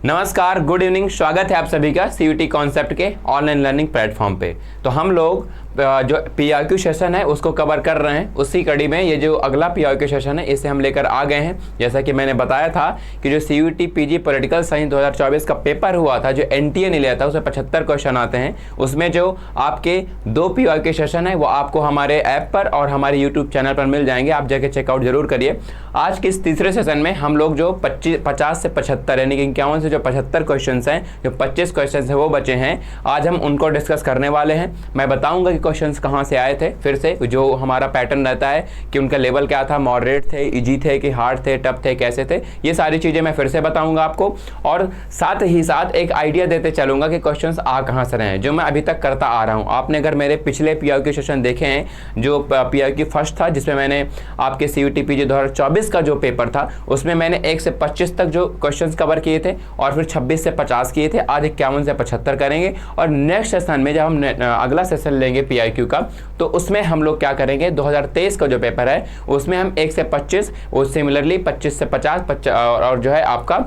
नमस्कार, good evening. स्वागत है आप सभी का सीयूटी कॉन्सेप्ट के ऑनलाइन लर्निंग प्लेटफॉर्म पे। तो हम लोग जो पीआईक्यू सेशन है उसको कवर कर रहे हैं। उसी कड़ी में ये जो अगला पीआईक्यू सेशन है इसे हम लेकर आ गए हैं। जैसा कि मैंने बताया था कि जो सीयूटी पीजी पॉलिटिकल साइंस 2024 का पेपर हुआ था, जो एनटीए ने लिया था, उसमें 75 क्वेश्चन आते हैं। उसमें जो आपके 2 पीआईक्यू सेशन है वो आपको हमारे ऐप पर और हमारे यूट्यूब चैनल पर मिल जाएंगे। आप जाके चेकआउट जरूर करिए। आज के इस तीसरे सेशन में हम लोग जो 50 से 75 यानी कि 51 से जो 75 क्वेश्चन हैं, जो 25 क्वेश्चन है वो बचे हैं, आज हम उनको डिस्कस करने वाले हैं। मैं बताऊंगा कि क्वेश्चंस कहाँ से आए थे। फिर से जो हमारा पैटर्न रहता है कि उनका लेवल क्या था, मॉडरेट थे, इजी थे कि हार्ड थे, टफ थे, कैसे थे, ये सारी चीज़ें मैं फिर से बताऊंगा आपको। और साथ ही साथ एक आइडिया देते चलूंगा कि क्वेश्चंस आ कहाँ से रहे हैं, जो मैं अभी तक करता आ रहा हूँ। आपने अगर मेरे पिछले पीआईक्यू सेशन देखे हैं, जो पीआईक्यू फर्स्ट था जिसमें मैंने आपके सीयूटी पीजी 2024 का जो पेपर था उसमें मैंने 1 से 25 तक जो क्वेश्चंस कवर किए थे और फिर 26 से 50 किए थे। आज 51 से 75 करेंगे। और नेक्स्ट सेशन में जब हम अगला सेशन लेंगे पीआईक्यू का, तो उसमें हम लोग क्या करेंगे, 2023 का जो पेपर है उसमें हम 1 से 25 और सिमिलरली 25 से 50 और जो है आपका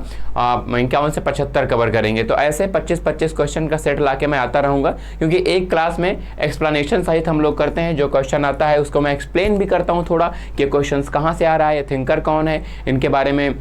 51 से 75 कवर करेंगे। तो ऐसे 25-25 क्वेश्चन का सेट लाके मैं आता रहूँगा, क्योंकि एक क्लास में एक्सप्लेनेशन सहित हम लोग करते हैं। जो क्वेश्चन आता है उसको मैं एक्सप्लेन भी करता हूँ थोड़ा कि क्वेश्चन कहाँ से आ रहा है, थिंकर कौन है, इनके बारे में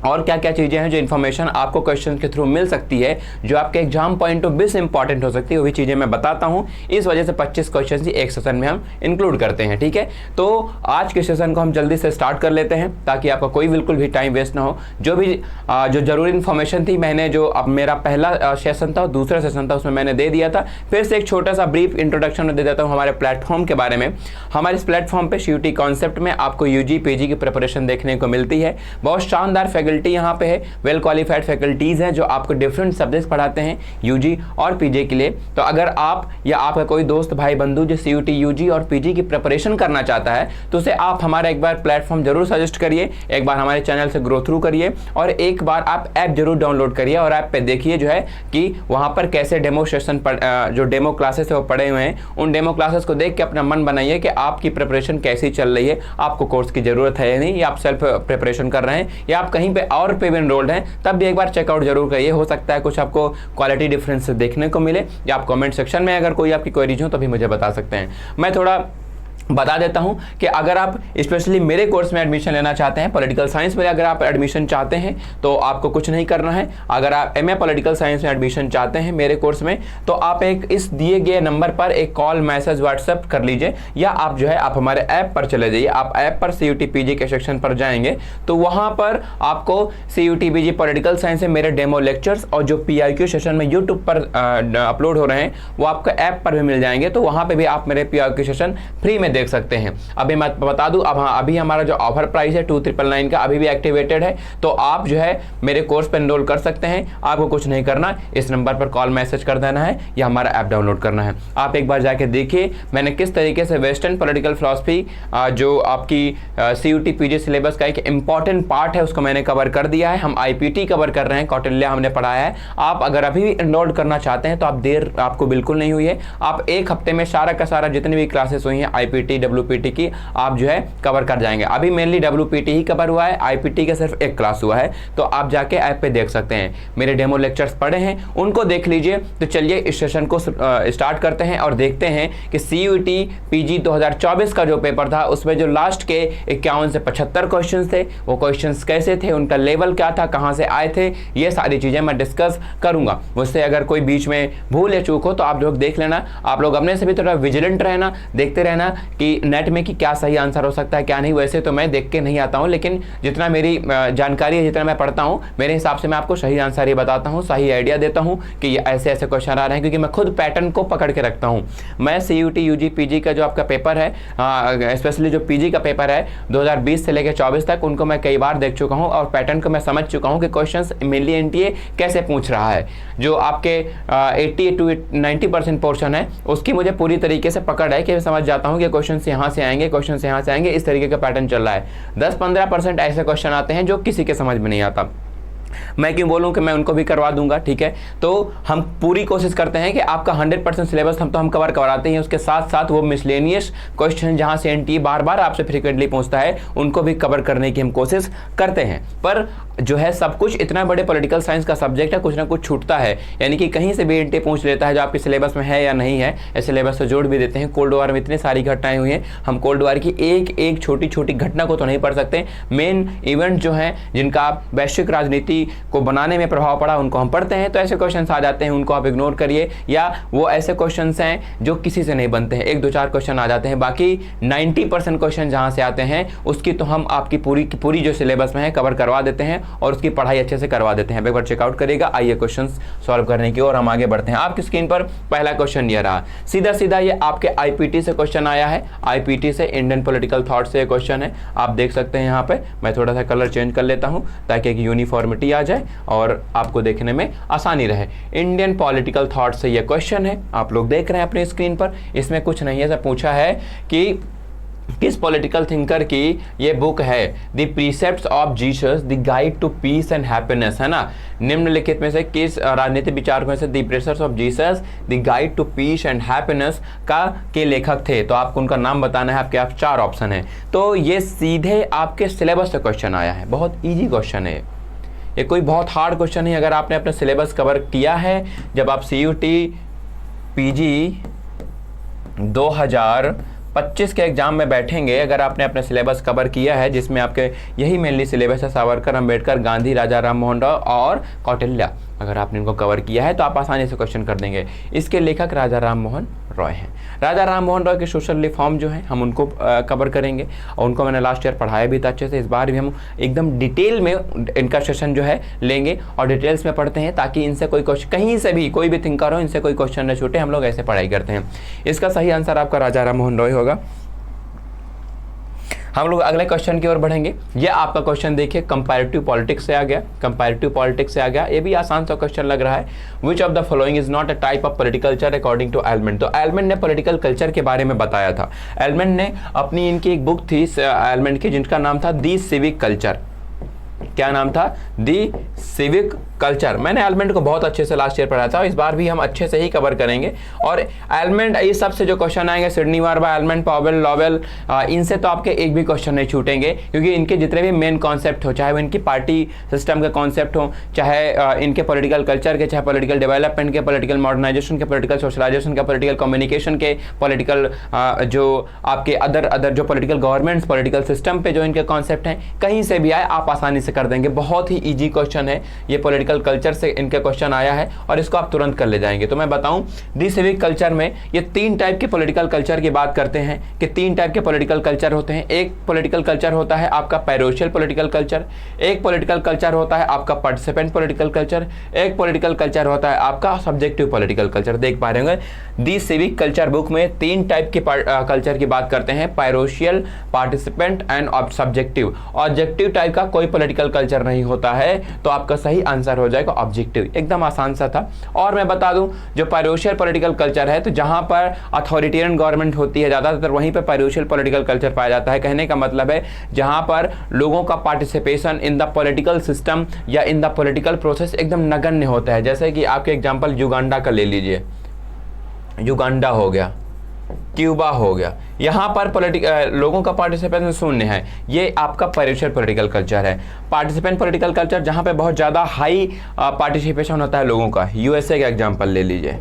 और क्या क्या चीज़ें हैं जो इन्फॉर्मेशन आपको क्वेश्चन के थ्रू मिल सकती है, जो आपके एग्जाम पॉइंट ऑफ व्यू से इंपॉर्टेंट हो सकती है, वो भी चीज़ें मैं बताता हूँ। इस वजह से 25 क्वेश्चन ही एक सेशन में हम इंक्लूड करते हैं। ठीक है, तो आज के सेशन को हम जल्दी से स्टार्ट कर लेते हैं ताकि आपका कोई बिल्कुल भी टाइम वेस्ट ना हो। जो भी जो जरूरी इन्फॉर्मेशन थी मैंने, जो अब मेरा पहला सेशन था और दूसरा सेशन था उसमें मैंने दे दिया था। फिर से एक छोटा सा ब्रीफ इंट्रोडक्शन दे देता हूँ हमारे प्लेटफॉर्म के बारे में। हमारे इस प्लेटफॉर्म पर सीयूटी कॉन्सेप्ट में आपको यूजी पीजी की प्रिपरेशन देखने को मिलती है। बहुत शानदार फैकल्टी यहाँ पे है, वेल क्वालिफाइड फैकल्टीज हैं जो आपको डिफरेंट सब्जेक्ट्स पढ़ाते हैं यूजी और पीजी के लिए। तो अगर आप या आपका कोई दोस्त भाई बंधु जो सीयूटी यूजी और पीजी की प्रिपरेशन करना चाहता है, तो उसे आप हमारा एक बार प्लेटफॉर्म जरूर सजेस्ट करिए, एक बार हमारे चैनल से ग्रो थ्रू करिए और एक बार आप ऐप जरूर डाउनलोड करिए और ऐप पे देखिए जो है कि वहाँ पर कैसे डेमो सेशन जो डेमो क्लासेस है वो पढ़े हुए हैं। उन डेमो क्लासेस को देख के अपना मन बनाइए कि आपकी प्रिपरेशन कैसी चल रही है, आपको कोर्स की जरूरत है या नहीं, या आप सेल्फ प्रिपरेशन कर रहे हैं या आप कहीं पे और पे भी एनरोल्ड हैं, तब भी एक बार चेकआउट जरूर करिए। हो सकता है कुछ आपको क्वालिटी डिफरेंस देखने को मिले, या आप कमेंट सेक्शन में अगर कोई आपकी क्वेरीज हो तो भी मुझे बता सकते हैं। मैं थोड़ा बता देता हूं कि अगर आप स्पेशली मेरे कोर्स में एडमिशन लेना चाहते हैं, पॉलिटिकल साइंस में अगर आप एडमिशन चाहते हैं तो आपको कुछ नहीं करना है। अगर आप एमए पॉलिटिकल साइंस में एडमिशन चाहते हैं मेरे कोर्स में, तो आप एक इस दिए गए नंबर पर एक कॉल, मैसेज, व्हाट्सएप कर लीजिए, या आप जो है आप हमारे ऐप पर चले जाइए। आप ऐप पर सीयूटी पीजी के सेक्शन पर जाएंगे तो वहां पर आपको सीयूटी पीजी पॉलिटिकल साइंस से मेरे डेमो लेक्चर्स और जो पीआईक्यू सेशन में यूट्यूब पर अपलोड हो रहे हैं वो आपको ऐप पर भी मिल जाएंगे। तो वहां पर भी आप मेरे पीआईक्यू सेशन फ्री में देख सकते हैं। अभी मैं बता दूं, अब हाँ, अभी हमारा जो ऑफर प्राइस है 2999 का अभी भी एक्टिवेटेड है। तो आप जो है मेरे कोर्स पर एनरोल कर सकते हैं। आपको कुछ नहीं करना, इस नंबर पर कॉल मैसेज कर देना है या हमारा ऐप डाउनलोड करना है। आप एक बार जाके देखिए मैंने किस तरीके से वेस्टर्न पॉलिटिकल फिलॉसफी जो आपकी सीयूटी पीजी सिलेबस का एक इंपॉर्टेंट पार्ट है उसको मैंने कवर कर दिया है। हम आईपीटी कवर कर रहे हैं, कौटिल्य हमने पढ़ाया है। आप अगर अभी भी एनरोल करना चाहते हैं तो आप देर आपको बिल्कुल नहीं हुई है। आप एक हफ्ते में सारा का सारा जितनी भी क्लासेस हुई हैं आईपीटी डब्ल्यूपीटी की आप जो है कवर कर जाएंगे। अभी मेनली डब्ल्यूपीटी ही कवर हुआ है, आईपीटी का सिर्फ एक क्लास हुआ है। तो आप जाके ऐप पे देख सकते हैं, मेरे डेमो लेक्चर्स पढ़े हैं उनको देख लीजिए। तो चलिए इस सेशन को स्टार्ट करते हैं और देखते हैं कि सीयूटी पीजी 2024 का जो पेपर था उसमें जो लास्ट के 51 से 75 क्वेश्चन थे, वो क्वेश्चन कैसे थे, उनका लेवल क्या था, कहाँ से आए थे, ये सारी चीजें मैं डिस्कस करूंगा। मुझसे अगर कोई बीच में भूल या चूक हो तो आप लोग देख लेना। आप लोग अपने से भी थोड़ा विजिलेंट रहना, देखते रहना कि नेट में कि क्या सही आंसर हो सकता है क्या नहीं। वैसे तो मैं देख के नहीं आता हूं, लेकिन जितना मेरी जानकारी है, जितना मैं पढ़ता हूं, मेरे हिसाब से मैं आपको सही आंसर ही बताता हूं, सही आइडिया देता हूं कि ये ऐसे ऐसे क्वेश्चन आ रहे हैं, क्योंकि मैं खुद पैटर्न को पकड़ के रखता हूं। मैं सीयूटी यूजी पीजी का जो आपका पेपर है, स्पेशली जो पीजी का पेपर है 2020 से लेकर 24 तक, उनको मैं कई बार देख चुका हूँ और पैटर्न को मैं समझ चुका हूँ कि क्वेश्चन मेनली एनटीए कैसे पूछ रहा है। जो आपके 80 to 90% पोर्शन है उसकी मुझे पूरी तरीके से पकड़ है कि मैं समझ जाता हूँ कि क्वेश्चन यहाँ से आएंगे, क्वेश्चन यहाँ से आएंगे, इस तरीके का पैटर्न चल रहा है। 10-15% ऐसे क्वेश्चन आते हैं जो किसी के समझ में नहीं आता। मैं क्यों बोलूं कि मैं उनको भी करवा दूंगा, ठीक है। तो हम पूरी कोशिश करते हैं कि आपका 100% सिलेबस हम कवर कराते हैं, उसके साथ साथ वो मिसलेनियस क्वेश्चन जहां से एनटीए बार बार आपसे फ्रीक्वेंटली पूछता है उनको भी कवर करने की हम कोशिश करते हैं। पर जो है सब कुछ इतना बड़े पॉलिटिकल साइंस का सब्जेक्ट है, कुछ ना कुछ छूटता है, यानी कि कहीं से भी एनटीए पूछ लेता है जो आपके सिलेबस में है या नहीं है, इस सिलेबस से जोड़ भी देते हैं। कोल्ड वॉर में इतनी सारी घटनाएं हुई हैं, हम कोल्ड वॉर की एक एक छोटी छोटी घटना को तो नहीं पढ़ सकते, मेन इवेंट जो है जिनका वैश्विक राजनीति को बनाने में प्रभाव पड़ा उनको हम पढ़ते हैं। तो ऐसे क्वेश्चंस आ जाते हैं, उनको आप इग्नोर करिए, या वो ऐसे क्वेश्चंस हैं जो किसी से नहीं बनते हैं, 1-2-4 क्वेश्चन आ जाते हैं, बाकी 90% क्वेश्चन जहां से आते हैं उसकी तो हम आपकी पूरी जो सिलेबस में है कवर करवा देते हैं और उसकी पढ़ाई अच्छे से करवा देते हैं। एक बार चेकआउट करिएगा। आइए क्वेश्चन सॉल्व करने की और हम आगे बढ़ते हैं। आपकी स्क्रीन पर पहला क्वेश्चन ये रहा, सीधा सीधा ये आपके आईपीटी से क्वेश्चन आया है, आईपीटी से इंडियन पॉलिटिकल थॉट से क्वेश्चन है, आप देख सकते हैं। यहाँ पे मैं थोड़ा सा कलर चेंज कर लेता हूं ताकि एक यूनिफॉर्मिटी आ जाए और आपको देखने में आसानी रहे। इंडियन पॉलिटिकल थॉट से ये क्वेश्चन है, आप लोग देख रहे हैं अपनी स्क्रीन पर। इसमें कुछ नहीं है, सब पूछा है कि किस पॉलिटिकल थिंकर की ये बुक है, the precepts of Jesus the guide to peace and happiness, है ना। निम्नलिखित में से किस राजनीतिक विचारकों से the precepts of Jesus the guide to peace and happiness के लेखक थे, तो आपको उनका नाम बताना है। आपके आप 4 ऑप्शन है, तो ये सीधे आपके सिलेबस से क्वेश्चन आया है, बहुत ईजी क्वेश्चन है ये, कोई बहुत हार्ड क्वेश्चन नहीं। अगर आपने अपना सिलेबस कवर किया है, जब आप सीयूटी पीजी 2025 के एग्जाम में बैठेंगे, अगर आपने अपना सिलेबस कवर किया है जिसमें आपके यही मेनली सिलेबस है, सावरकर, अंबेडकर, गांधी, राजा राम मोहन राय और कौटिल्य, अगर आपने इनको कवर किया है तो आप आसानी से क्वेश्चन कर देंगे। इसके लेखक राजा राम मोहन रॉय हैं। राजा राम मोहन रॉय के सोशल रिफॉर्म जो है हम उनको कवर करेंगे और उनको मैंने लास्ट ईयर पढ़ाया भी था अच्छे से। इस बार भी हम एकदम डिटेल में इनका सेशन जो है लेंगे और डिटेल्स में पढ़ते हैं, ताकि इनसे कोई क्वेश्चन, कहीं से भी कोई भी थिंकर हो, इनसे कोई क्वेश्चन न छूटे। हम लोग ऐसे पढ़ाई करते हैं। इसका सही आंसर आपका राजा राम मोहन रॉय होगा। हम लोग अगले क्वेश्चन की ओर बढ़ेंगे। ये आपका क्वेश्चन देखिए, कंपैरेटिव पॉलिटिक्स से आ गया, कंपैरेटिव पॉलिटिक्स से आ गया। ये भी आसान सा क्वेश्चन लग रहा है। Which of the following is not a type of political culture according to Almond. तो एलमेंट ने पॉलिटिकल कल्चर के बारे में बताया था। एलमेंट ने अपनी इनकी एक बुक थी एलमेंट की, जिनका नाम था दी सिविक कल्चर। क्या नाम था? दी सिविक कल्चर। मैंने एलमेंट को बहुत अच्छे से लास्ट ईयर पढ़ाया था, इस बार भी हम अच्छे से ही कवर करेंगे। और एलमेंट, ये सबसे जो क्वेश्चन आएंगे, सिडनी वार्बा, एलमेंट, पावेल, लॉवेल, इनसे तो आपके एक भी क्वेश्चन नहीं छूटेंगे, क्योंकि इनके जितने भी मेन कॉन्सेप्ट हो, चाहे वो इनकी पार्टी सिस्टम के कॉन्सेप्ट हो, चाहे इनके पॉलिटिकल कल्चर के, चाहे पॉलिटिकल डेवलपमेंट के, पॉलिटिकल मॉडर्नाइजेशन के, पॉलिटिकल सोशलाइजेशन के, पॉलिटिकल कम्युनिकेशन के, पॉलिटिकल जो आपके अदर जो पॉलिटिकल गवर्नमेंट्स, पॉलिटिकल सिस्टम पे जो इनके कॉन्सेप्ट हैं, कहीं से भी आए आप आसानी से कर देंगे। बहुत ही इजी क्वेश्चन है ये, पॉलिटिकल कल्चर से इनके क्वेश्चन आया है और इसको आप तुरंत कर ले जाएंगे। तो मैं बताऊं, दी सिविक कल्चर में ये 3 टाइप के पॉलिटिकल कल्चर की बात करते हैं कि 3 टाइप के पॉलिटिकल कल्चर होते हैं। एक पॉलिटिकल कल्चर होता है आपका पैरोशियल पॉलिटिकल कल्चर, एक पॉलिटिकल कल्चर होता है आपका पार्टिसिपेंट पॉलिटिकल कल्चर, एक पॉलिटिकल कल्चर होता है आपका सब्जेक्टिव पॉलिटिकल कल्चर। देख पा रहे होंगे दी सिविक कल्चर बुक में 3 टाइप के कल्चर की बात करते हैं, parochial, participant and subjective. Objective type का कोई पॉलिटिकल कल्चर नहीं होता है, तो आपका सही आंसर हो जाएगा ऑब्जेक्टिव। एकदम आसान सा था। और मैं बता दूं, जो पैरोशियल पॉलिटिकल कल्चर है, तो जहां पर अथॉरिटेरियन गवर्नमेंट होती है ज़्यादातर, वहीं पर पैरोशियल पॉलिटिकल कल्चर पाया जाता है। कहने का मतलब है जहां पर लोगों का participation in the political system या इन द पॉलिटिकल प्रोसेस एकदम नगण्य होता है। जैसे कि आपके एग्जाम्पल युगांडा का ले लीजिए, युगांडा हो गया, क्यूबा हो गया, यहाँ पर लोगों का पार्टिसिपेशन शून्य है। ये आपका पैरोशियल पॉलिटिकल कल्चर है। पार्टिसिपेंट पॉलिटिकल कल्चर जहाँ पे बहुत ज़्यादा हाई पार्टिसिपेशन होता है लोगों का, यूएसए का एग्जांपल ले लीजिए,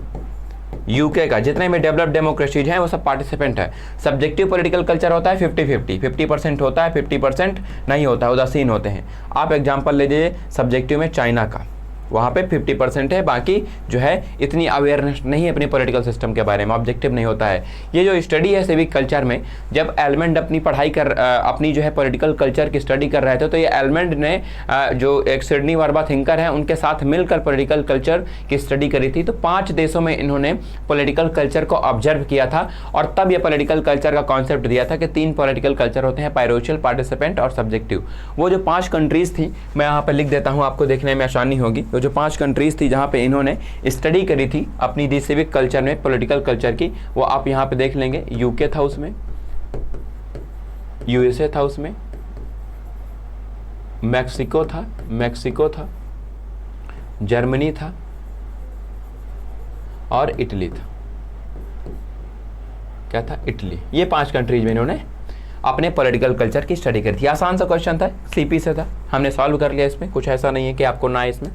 यूके का, जितने भी डेवलप्ड डेमोक्रेसीज हैं वो सब पार्टिसिपेंट है। सब्जेक्टिव पॉलिटिकल कल्चर होता है 50-50, 50% होता है, 50% नहीं होता है, उदासीन होते हैं। आप एग्जाम्पल ले लीजिए सब्जेक्टिव में चाइना का, वहाँ पे 50% है, बाकी जो है इतनी अवेयरनेस नहीं है अपने पॉलिटिकल सिस्टम के बारे में, ऑब्जेक्टिव नहीं होता है। ये जो स्टडी है सिविक कल्चर में, जब एलमेंट अपनी पढ़ाई अपनी जो है पॉलिटिकल कल्चर की स्टडी कर रहे थे, तो ये एलमेंट ने जो एक सिडनी वर्बा थिंकर है उनके साथ मिलकर पॉलिटिकल कल्चर की स्टडी करी थी। तो 5 देशों में इन्होंने पॉलिटिकल कल्चर को ऑब्जर्व किया था और तब ये पॉलिटिकल कल्चर का कॉन्सेप्ट दिया था कि 3 पॉलिटिकल कल्चर होते हैं, पैरोशियल, पार्टिसिपेंट और सब्जेक्टिव। वो जो 5 कंट्रीज थी, मैं यहाँ पर लिख देता हूँ, आपको देखने में आसानी होगी। जो 5 कंट्रीज थी जहाँ पे इन्होंने स्टडी करी थी अपनी दी सिविक कल्चर में पॉलिटिकल कल्चर की, वो आप यहाँ पे देख लेंगे। यूके था उसमें, यूएसए था उसमें, मैक्सिको था, जर्मनी था और इटली था। क्या था? इटली। ये 5 कंट्रीज में इन्होंने अपने पॉलिटिकल कल्चर की स्टडी करी थी। आसान सा क्वेश्चन था, सीपी से था, हमने सॉल्व कर लिया। इसमें कुछ ऐसा नहीं है कि आपको ना इसमें।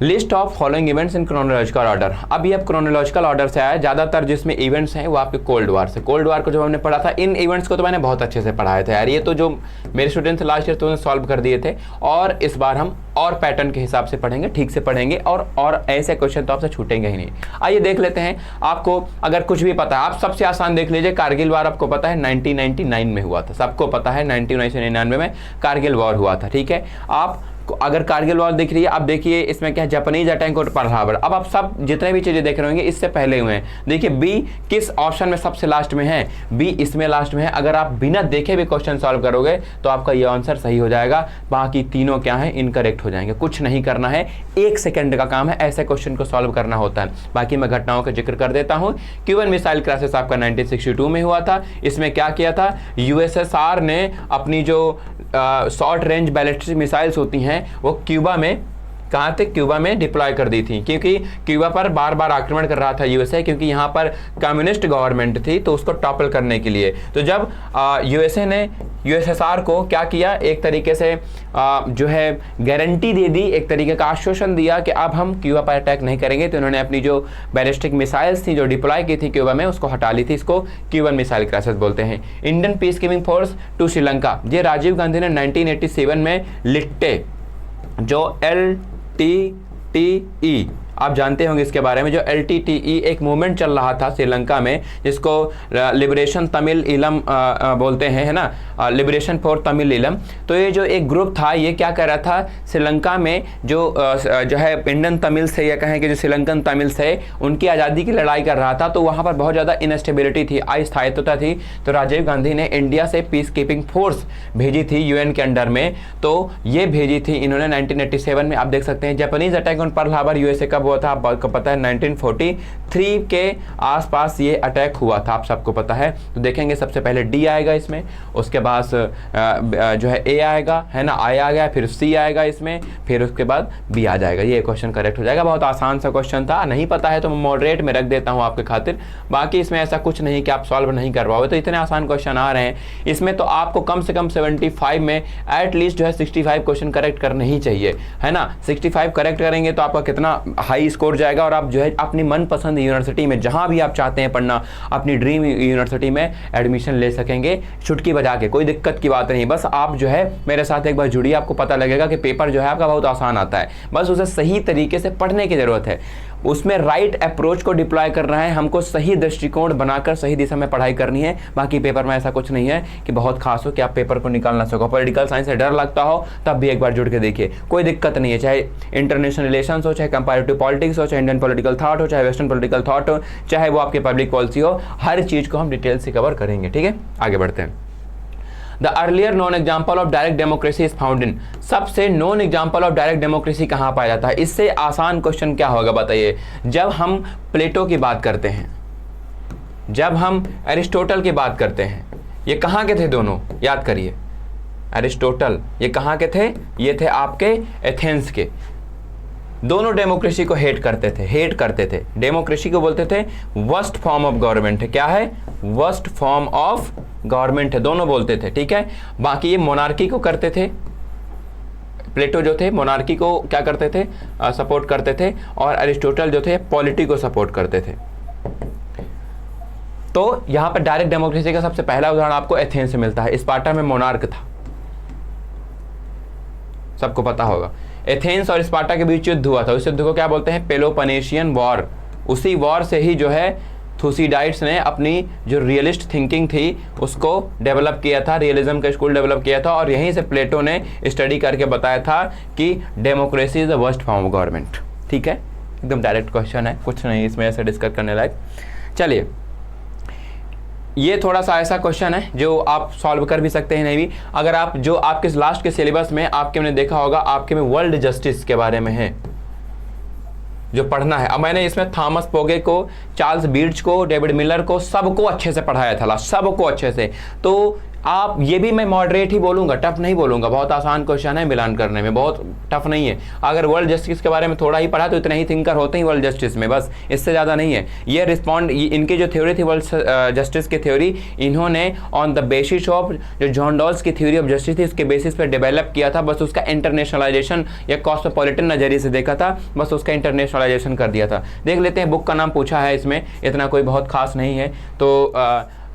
List of following events in chronological order. अब ये क्रोनोलॉजिकल ऑर्डर से आया, ज़्यादातर जिसमें इवेंट्स हैं वो आपके कोल्ड वार से। कोल्ड वार को जब हमने पढ़ा था, इन इवेंट्स को तो मैंने बहुत अच्छे से पढ़ाया था यार। ये तो जो मेरे स्टूडेंट्स लास्ट ईयर तो उन्होंने सॉल्व कर दिए थे, और इस बार हम और पैटर्न के हिसाब से पढ़ेंगे, ठीक से पढ़ेंगे, और ऐसे क्वेश्चन तो आपसे छूटेंगे ही नहीं। आइए देख लेते हैं। आपको अगर कुछ भी पता है, आप सबसे आसान देख लीजिए, कारगिल वार आपको पता है 1999 में हुआ था, सबको पता है 1999 में कारगिल वॉर हुआ था, ठीक है। आप अगर कारगिल वॉर दिख रही है, अब देखिए इसमें क्या है, जापानीज अटैक और पर्ल हार्बर। अब आप सब जितने भी चीजें देख रहे होंगे इससे पहले हुए हैं। देखिए बी किस ऑप्शन में सबसे लास्ट में है, बी इसमें लास्ट में है। अगर आप बिना देखे भी क्वेश्चन सॉल्व करोगे तो आपका ये आंसर सही हो जाएगा, बाकी तीनों क्या है, इनकरेक्ट हो जाएंगे। कुछ नहीं करना है, 1 सेकंड का काम है, ऐसे क्वेश्चन को सॉल्व करना होता है। बाकी मैं घटनाओं का जिक्र कर देता हूँ। क्यूबन मिसाइल क्राइसिस आपका 1962 में हुआ था। इसमें क्या किया था, यूएसएसआर ने अपनी जो शॉर्ट रेंज बैलिस्टिक मिसाइल्स होती हैं वो क्यूबा में, कहाँ थे, क्यूबा में डिप्लॉय कर दी थी, क्योंकि क्यूबा पर बार बार आक्रमण कर रहा था यूएसए, क्योंकि यहाँ पर कम्युनिस्ट गवर्नमेंट थी, तो उसको टॉपल करने के लिए। तो जब यूएसए ने यूएसएसआर को क्या किया, एक तरीके से जो है गारंटी दे दी, एक तरीके का आश्वासन दिया कि अब हम क्यूबा पर अटैक नहीं करेंगे, तो उन्होंने अपनी जो बैलिस्टिक मिसाइल्स थी जो डिप्लॉय की थी क्यूबा में, उसको हटा ली थी। इसको क्यूबन मिसाइल क्राइसिस बोलते हैं। Indian peace keeping force to Sri Lanka, ये राजीव गांधी ने 1987 में लिट्टे, जो LTTE आप जानते होंगे इसके बारे में, जो LTTE एक मूवमेंट चल रहा था श्रीलंका में, जिसको लिबरेशन तमिल इलम बोलते हैं, है ना, लिबरेशन फॉर तमिल इलम। तो ये जो एक ग्रुप था, ये क्या कर रहा था, श्रीलंका में जो है इंडियन तमिल से, या कहें कि जो श्रीलंकन तमिल से, उनकी आज़ादी की लड़ाई कर रहा था। तो वहाँ पर बहुत ज़्यादा इनस्टेबिलिटी थी, अस्थायित्वता थी। तो राजीव गांधी ने इंडिया से पीस कीपिंग फोर्स भेजी थी यूएन के अंडर में। तो ये भेजी थी इन्होंने 1987 में। आप देख सकते हैं Japanese attack on Pearl Harbor USA कब हुआ था, आपको पता है 1943 के आसपास ये अटैक हुआ था, आप सबको पता है। तो देखेंगे सबसे पहले डी आएगा इसमें, उसके बाद जो है ए आएगा, है ना, आई आ गया, फिर सी आएगा इसमें, फिर उसके बाद बी आ जाएगा। ये क्वेश्चन करेक्ट हो जाएगा। बहुत आसान सा क्वेश्चन था, नहीं पता है तो मैं मॉडरेट में रख देता हूँ आपके खातिर। बाकी इसमें ऐसा कुछ नहीं कि आप सॉल्व नहीं कर पाओगे। तो इतने आसान क्वेश्चन आ रहे हैं इसमें, तो आपको कम से कम 75 में एटलीस्ट जो है 65 क्वेश्चन करेक्ट करने ही चाहिए, है ना। 65 करेक्ट करेंगे तो आपका कितना हाई स्कोर जाएगा, और आप जो है अपनी मनपसंद यूनिवर्सिटी में जहां भी आप चाहते हैं पढ़ना, अपनी ड्रीम यूनिवर्सिटी में एडमिशन ले सकेंगे चुटकी बजा के। कोई दिक्कत की बात नहीं, बस आप जो है मेरे साथ एक बार जुड़िए, आपको पता लगेगा कि पेपर जो है आपका बहुत आसान आता है। बस उसे सही तरीके से पढ़ने की जरूरत है, उसमें राइट अप्रोच को डिप्लॉय करना है, हमको सही दृष्टिकोण बनाकर सही दिशा में पढ़ाई करनी है। बाकी पेपर में ऐसा कुछ नहीं है कि बहुत खास हो कि आप पेपर को निकाल ना सको। पॉलिटिकल साइंस से डर लगता हो तब भी एक बार जुड़ के देखिए, कोई दिक्कत नहीं है। चाहे इंटरनेशनल रिलेशंस हो, चाहे कंपैरेटिव पॉलिटिक्स हो, चाहे इंडियन पॉलिटिकल थॉट हो, चाहे वेस्टर्न पॉलिटिकल थॉट हो, चाहे वो आपकी पब्लिक पॉलिसी हो, हर चीज़ को हम डिटेल से कवर करेंगे। ठीक है, आगे बढ़ते हैं। The earlier known example of direct democracy is found in, सबसे known example of direct democracy कहाँ पाया जाता है। इससे आसान क्वेश्चन क्या होगा बताइए। जब हम प्लेटो की बात करते हैं, जब हम एरिस्टोटल की बात करते हैं, ये कहाँ के थे दोनों, याद करिए। एरिस्टोटल ये कहाँ के थे, ये थे आपके एथेंस के। दोनों डेमोक्रेसी को हेट करते थे। डेमोक्रेसी को बोलते थे वर्स्ट फॉर्म ऑफ गवर्नमेंट है। क्या है, वर्स्ट फॉर्म ऑफ गवर्नमेंट है, दोनों बोलते थे। ठीक है, बाकी ये मोनार्की को करते थे। प्लेटो जो थे मोनार्की को क्या करते थे, सपोर्ट करते थे, और एरिस्टोटल जो थे पॉलिटी को सपोर्ट करते थे। तो यहां पर डायरेक्ट डेमोक्रेसी का सबसे पहला उदाहरण आपको एथेंस से मिलता है। स्पार्टा में मोनार्क था, सबको पता होगा। एथेंस और स्पार्टा के बीच युद्ध हुआ था, उस युद्ध को क्या बोलते हैं, पेलोपोनेशियन वॉर। उसी वॉर से ही जो है थुसीडाइड्स ने अपनी जो रियलिस्ट थिंकिंग थी उसको डेवलप किया था, रियलिज्म का स्कूल डेवलप किया था, और यहीं से प्लेटो ने स्टडी करके बताया था कि democracy is the worst form of government. ठीक है, एकदम डायरेक्ट क्वेश्चन है, कुछ नहीं इसमें ऐसे डिस्कस करने लायक। चलिए, ये थोड़ा सा ऐसा क्वेश्चन है जो आप सॉल्व कर भी सकते हैं, नहीं भी। अगर आप जो आपके लास्ट के सिलेबस में आपके मैंने देखा होगा, आपके में वर्ल्ड जस्टिस के बारे में है जो पढ़ना है। अब मैंने इसमें थॉमस पोगे को, चार्ल्स बीड्स को, डेविड मिलर को, सबको अच्छे से पढ़ाया था, सबको अच्छे से। तो आप ये भी मैं मॉडरेट ही बोलूंगा, टफ नहीं बोलूंगा, बहुत आसान क्वेश्चन है मिलान करने में, बहुत टफ नहीं है। अगर वर्ल्ड जस्टिस के बारे में थोड़ा ही पढ़ा तो इतने ही थिंकर होते ही वर्ल्ड जस्टिस में, बस इससे ज़्यादा नहीं है। ये रिस्पॉन्ड, इनकी जो थ्योरी थी वर्ल्ड जस्टिस की थ्योरी, इन्होंने ऑन द बेसिस ऑफ जो जॉन डॉल्स की थ्योरी ऑफ जस्टिस थी उसके बेसिस पर डेवलप किया था, बस उसका इंटरनेशनलाइजेशन या कॉस्मोपॉलिटन नज़रिए से देखा था, बस उसका इंटरनेशनलाइजेशन कर दिया था। देख लेते हैं, बुक का नाम पूछा है, इसमें इतना कोई बहुत खास नहीं है। तो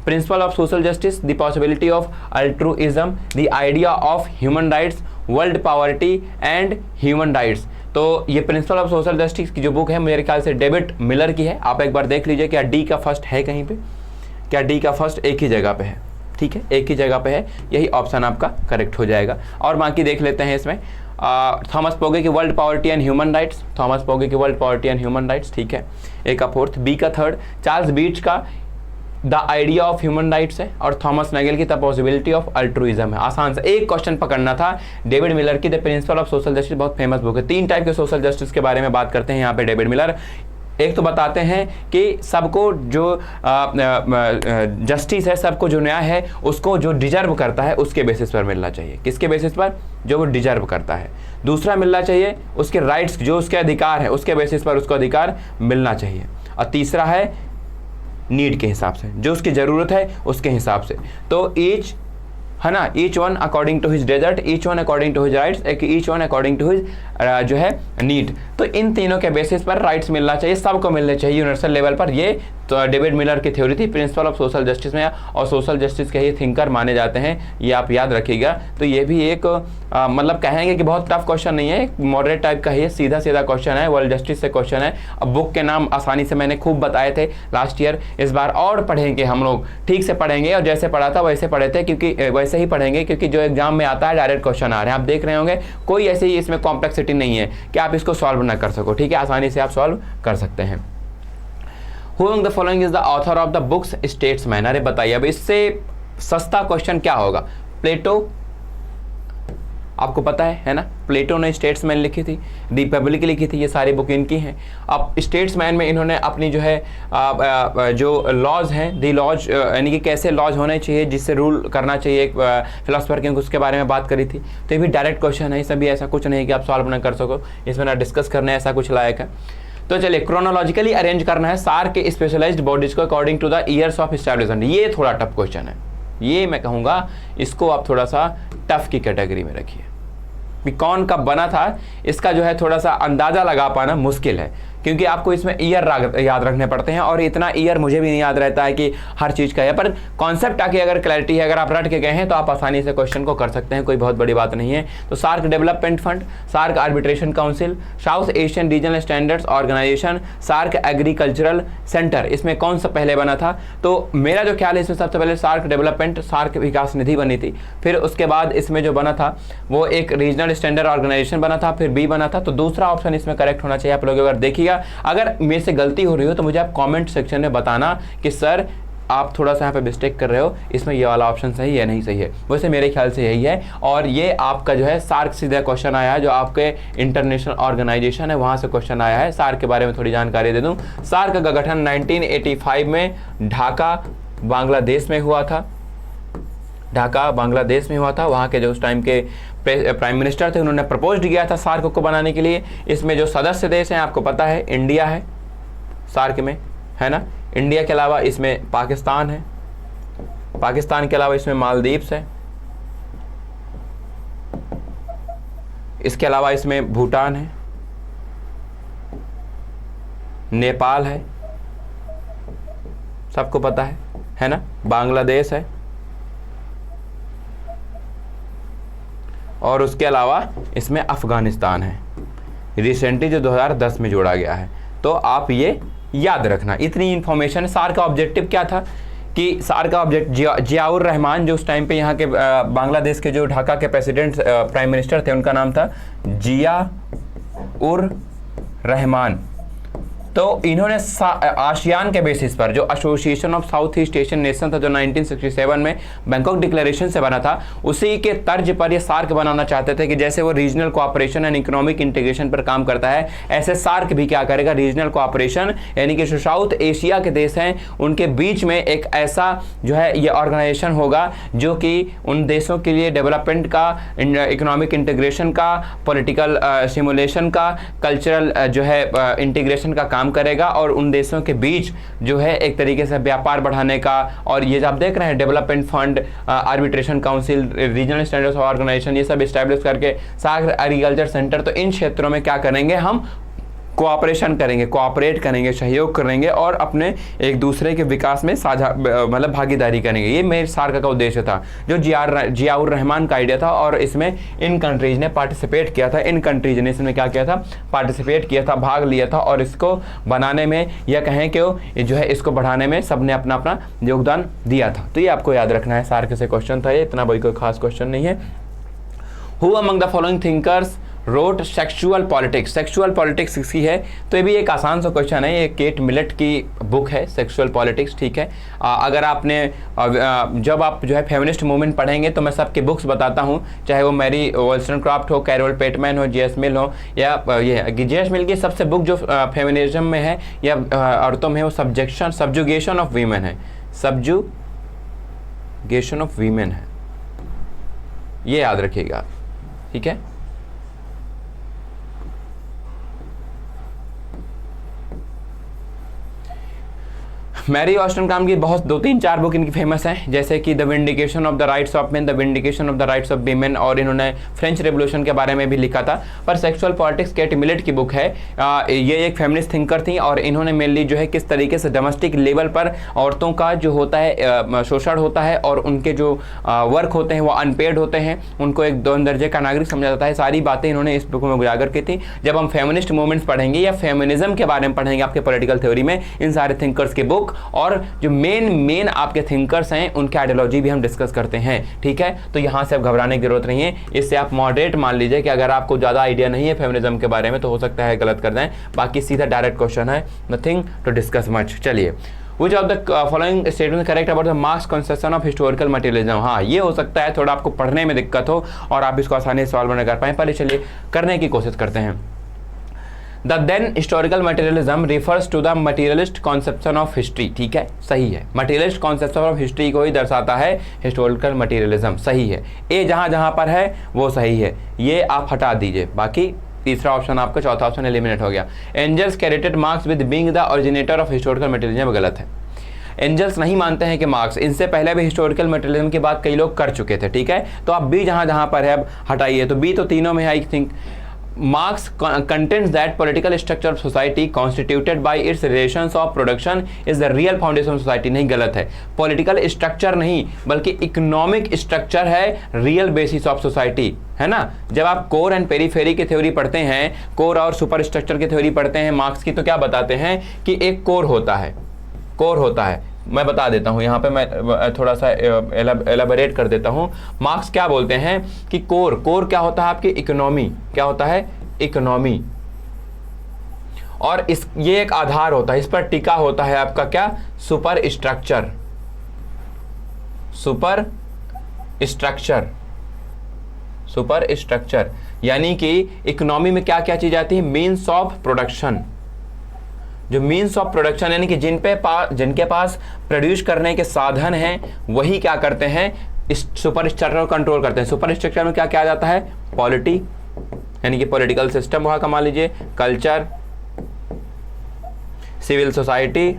principle of social justice, the possibility of altruism, the idea of human rights, world poverty and human rights. तो ये प्रिंसिपल ऑफ सोशल जस्टिस की जो बुक है मेरे ख्याल से डेविड मिलर की है। आप एक बार देख लीजिए क्या डी का फर्स्ट है कहीं पे, क्या डी का फर्स्ट एक ही जगह पे है, ठीक है, एक ही जगह पे है, यही ऑप्शन आपका करेक्ट हो जाएगा। और बाकी देख लेते हैं इसमें थॉमस पोगे की world poverty and human rights, Thomas Pogge की world poverty and human rights, ठीक है, ए का फोर्थ। बी का थर्ड चार्ल्स बीच का the idea of human rights है, और थॉमस नगेल की द पॉसिबिलिटी ऑफ अल्ट्रुइज्म है। आसान से एक क्वेश्चन पकड़ना था। डेविड मिलर की the principle of social justice बहुत फेमस बुक है। 3 टाइप के सोशल जस्टिस के बारे में बात करते हैं यहाँ पे डेविड मिलर। एक तो बताते हैं कि सबको जो जस्टिस है, सबको जो न्याय है, उसको जो डिजर्व करता है उसके बेसिस पर मिलना चाहिए। किसके बेसिस पर? जो वो डिजर्व करता है। दूसरा मिलना चाहिए उसके राइट्स, जो उसके अधिकार है उसके बेसिस पर उसको अधिकार मिलना चाहिए। और तीसरा है नीड के हिसाब से, जो उसकी ज़रूरत है उसके हिसाब से। तो ईच है ना, each one according to his desert, each one according to his rights, each one according to his जो है नीड। तो इन तीनों के बेसिस पर राइट्स मिलना चाहिए, सबको मिलने चाहिए यूनिवर्सल लेवल पर। ये तो डेविड मिलर की थ्योरी थी प्रिंसिपल ऑफ सोशल जस्टिस में, और सोशल जस्टिस के ये थिंकर माने जाते हैं, ये आप याद रखिएगा। तो ये भी एक मतलब कहेंगे कि बहुत टफ क्वेश्चन नहीं है, एक मॉडरेट टाइप का ही सीधा सीधा क्वेश्चन है, वर्ल्ड जस्टिस से क्वेश्चन है। अब बुक के नाम आसानी से मैंने खूब बताए थे लास्ट ईयर, इस बार और पढ़ेंगे हम लोग, ठीक से पढ़ेंगे, और जैसे पढ़ा था वैसे पढ़े थे, क्योंकि वैसे ही पढ़ेंगे, क्योंकि जो एग्जाम में आता है डायरेक्ट क्वेश्चन आ रहे हैं, आप देख रहे होंगे, कोई ऐसे ही इसमें कॉम्प्लेक्सिटी नहीं है कि आप इसको सॉल्व ना कर सको, ठीक है, आसानी से आप सॉल्व कर सकते हैं। Who among the following is the author of the books Statesman? अरे बताइए, अब इससे सस्ता क्वेश्चन क्या होगा? प्लेटो, आपको पता है ना, प्लेटो ने स्टेट्समैन लिखी थी, रिपब्लिक लिखी थी, ये सारी बुक इनकी हैं। अब स्टेट्समैन में इन्होंने अपनी जो है जो लॉज हैं, दी लॉज, यानी कि कैसे लॉज होने चाहिए, जिससे रूल करना चाहिए एक फिलोसफर के, उसके बारे में बात करी थी। तो ये भी डायरेक्ट क्वेश्चन है, इसमें भी ऐसा कुछ नहीं है कि आप सॉल्व ना कर सको, इसमें ना डिस्कस करने ऐसा कुछ लायक है। तो चलिए, क्रोनोलॉजिकली अरेंज करना है सार के स्पेशलाइज्ड बॉडीज को according to the years of establishment. ये थोड़ा टफ क्वेश्चन है, ये मैं कहूँगा इसको आप थोड़ा सा टफ की कैटेगरी में रखिए। कौन कब बना था इसका जो है थोड़ा सा अंदाज़ा लगा पाना मुश्किल है, क्योंकि आपको इसमें ईयर याद रखने पड़ते हैं, और इतना ईयर मुझे भी नहीं याद रहता है कि हर चीज़ का है, पर कॉन्सेप्ट आके अगर क्लैरिटी है, अगर आप रट के गए हैं तो आप आसानी से क्वेश्चन को कर सकते हैं, कोई बहुत बड़ी बात नहीं है। तो SAARC development fund, SAARC arbitration council, South Asian regional standards organisation, SAARC agricultural centre, इसमें कौन सा पहले बना था? तो मेरा जो ख्याल है इसमें सबसे पहले सार्क डेवलपमेंट, सार्क विकास निधि बनी थी, फिर उसके बाद इसमें जो बना था वो एक रीजनल स्टैंडर्ड ऑर्गेनाइजेशन बना था, फिर बी बना था। तो दूसरा ऑप्शन इसमें करेक्ट होना चाहिए। आप लोग अगर देखिएगा, अगर मेरे से गलती हो रही हो तो मुझे आप कमेंट सेक्शन में बताना कि सर आप थोड़ा सा यहाँ पे मिस्टेक कर रहे हो, इसमें ये वाला ऑप्शन सही है नहीं सही है। वैसे मेरे ख्याल से यही है, और ये आपका जो है सार्क सीधा क्वेश्चन आया है, जो आपके इंटरनेशनल ऑर्गेनाइजेशन है वहाँ से क्वेश्चन आया है। सार्क के बारे में थोड़ी जानकारी दे दूँ। सार्क का गठन 1985 में ढाका बांग्लादेश में हुआ था, ढाका बांग्लादेश में हुआ था। वहाँ के जो उस टाइम के प्राइम मिनिस्टर थे उन्होंने प्रपोज किया था सार्क को बनाने के लिए। इसमें जो सदस्य देश हैं आपको पता है, इंडिया है सार्क में, है ना, इंडिया के अलावा इसमें पाकिस्तान है, पाकिस्तान के अलावा इसमें मालदीव्स है, इसके अलावा इसमें भूटान है, नेपाल है, सबको पता है ना, बांग्लादेश है, और उसके अलावा इसमें अफगानिस्तान है, रिसेंटली जो 2010 में जोड़ा गया है। तो आप ये याद रखना, इतनी इंफॉर्मेशन। सार का ऑब्जेक्टिव क्या था कि सार का ऑब्जेक्ट जियाउर रहमान, जो उस टाइम पे यहाँ के बांग्लादेश के जो ढाका के प्रेसिडेंट प्राइम मिनिस्टर थे, उनका नाम था जियाउर रहमान। तो इन्होंने आसियान के बेसिस पर, जो association of south east Asian nation था जो 1967 में बैंकॉक डिक्लेरेशन से बना था, उसी के तर्ज पर ये सार्क बनाना चाहते थे कि जैसे वो regional cooperation and economic integration पर काम करता है, ऐसे सार्क भी क्या करेगा, रीजनल कोऑपरेशन यानी कि जो साउथ एशिया के देश हैं उनके बीच में एक ऐसा जो है ये ऑर्गेनाइजेशन होगा जो कि उन देशों के लिए डेवलपमेंट का, इकोनॉमिक इंटीग्रेशन का, पॉलिटिकल सिमुलेशन का, कल्चरल जो है इंटीग्रेशन का काम करेगा और उन देशों के बीच जो है एक तरीके से व्यापार बढ़ाने का। और ये जो आप देख रहे हैं development fund, arbitration council, regional standards organisation, ये सब इस्टेब्लिश करके सार्क एग्रीकल्चर सेंटर, तो इन क्षेत्रों में क्या करेंगे, हम कोऑपरेशन करेंगे, कोऑपरेट करेंगे, सहयोग करेंगे और अपने एक दूसरे के विकास में साझा मतलब भागीदारी करेंगे। ये मेरे सार्क का उद्देश्य था, जो जियाउर रहमान का आइडिया था और इसमें इन कंट्रीज ने पार्टिसिपेट किया था, इन कंट्रीज ने इसमें क्या किया था, पार्टिसिपेट किया था, भाग लिया था और इसको बनाने में या कहें कि जो है इसको बढ़ाने में सबने अपना अपना योगदान दिया था। तो ये आपको याद रखना है, सार्क से क्वेश्चन था ये, इतना कोई खास क्वेश्चन नहीं है। Who among the following thinkers wrote sexual politics, sexual politics इसकी है, तो ये भी एक आसान सा क्वेश्चन है, ये केट मिलेट की बुक है सेक्सुअल पॉलिटिक्स, ठीक है। अगर आपने जब आप जो है फेमिनिस्ट मूवमेंट पढ़ेंगे तो मैं सबकी बुक्स बताता हूँ, चाहे वो मैरी वॉल्सनक्रॉफ्ट हो, कैरोल पेटमैन हो, जे.एस. मिल हो, या ये जे.एस. मिल की सबसे बुक जो फेमिनिज्म में है या औरतों में, वो सब्जुगेशन ऑफ वीमेन है, सब्जुगेशन ऑफ वीमेन है, ये याद रखिएगा, ठीक है। मैरी वॉल्सनक्रॉफ्ट की बहुत 2-3-4 बुक इनकी फेमस हैं, जैसे कि the vindication of the rights of main, the vindication of the rights of women, और इन्होंने फ्रेंच रेवोल्यूशन के बारे में भी लिखा था। पर सेक्सुअल पॉलिटिक्स केट मिलेट की बुक है। ये एक फेमिनिस्ट थिंकर थी और इन्होंने मेनली जो है किस तरीके से डोमेस्टिक लेवल पर औरतों का जो होता है शोषण होता है और उनके जो वर्क होते हैं वो अनपेड होते हैं, उनको एक 2 दर्जे का नागरिक समझा जाता है, सारी बातें इन्होंने इस बुक में उजागर की थी। जब हम फेमिनिस्ट मूवमेंट्स पढ़ेंगे या फेमिनिज्म के बारे में पढ़ेंगे आपके पॉलिटिकल थ्योरी में, इन सारे थिंकर्स की बुक और जो मेन आपके थिंकर्स हैं उनके आइडियोलॉजी भी हम डिस्कस करते हैं, ठीक है। तो यहां से अब घबराने की जरूरत नहीं है, इससे आप मॉडरेट मान लीजिए कि अगर आपको ज्यादा आइडिया नहीं है फेमिनिज्म के बारे में तो हो सकता है गलत कर दें, बाकी सीधा डायरेक्ट क्वेश्चन है, नथिंग टू डिस्कस मच। चलिए, Which of the following statements correct about the Marx conception of historical materialism? हाँ, ये हो सकता है थोड़ा आपको पढ़ने में दिक्कत हो और आप इसको आसानी से सॉल्व नहीं कर पाए, पहले चलिए करने की कोशिश करते हैं। The then historical materialism refers to the materialist conception of history, ठीक है, सही है, materialist conception of history को ही दर्शाता है historical materialism, सही है। ए जहाँ पर है वो सही है, ये आप हटा दीजिए, बाकी तीसरा ऑप्शन आपका, चौथा ऑप्शन एलिमिनेट हो गया। Engels credited Marx with being the originator of historical materialism, गलत है। एंजल्स नहीं मानते हैं कि मार्क्स, इनसे पहले भी हिस्टोरिकल मटेरियलिज्म की बात कई लोग कर चुके थे, ठीक है। तो आप बी जहाँ पर है अब हटाइए, तो बी तो तीनों में है, I think. Marx contends that political structure of society constituted by its relations of production is the real foundation of society, नहीं, गलत है। पॉलिटिकल स्ट्रक्चर नहीं बल्कि इकोनॉमिक स्ट्रक्चर है रियल बेसिस ऑफ सोसाइटी, है ना। जब आप कोर एंड पेरीफेरी की थ्योरी पढ़ते हैं, कोर और सुपर स्ट्रक्चर की थ्योरी पढ़ते हैं मार्क्स की, तो क्या बताते हैं कि एक कोर होता है, कोर होता है। मैं बता देता हूं यहाँ पे, मैं थोड़ा सा एलाबोरेट कर देता हूं। मार्क्स क्या बोलते हैं कि कोर क्या होता है आपकी इकोनॉमी, क्या होता है इकोनॉमी, और ये एक आधार होता है, इस पर टिका होता है आपका क्या, सुपर स्ट्रक्चर, सुपर स्ट्रक्चर, यानी कि इकोनॉमी में क्या क्या चीज आती है, मीन्स ऑफ प्रोडक्शन, जो मीन्स ऑफ प्रोडक्शन यानी कि जिनके पास प्रोड्यूस करने के साधन हैं वही क्या करते हैं, इस सुपर स्ट्रक्चर को कंट्रोल करते हैं। सुपर स्ट्रक्चर में क्या क्या आ जाता है, पॉलिटी यानी कि पॉलिटिकल सिस्टम वहां का मान लीजिए, कल्चर, सिविल सोसाइटी,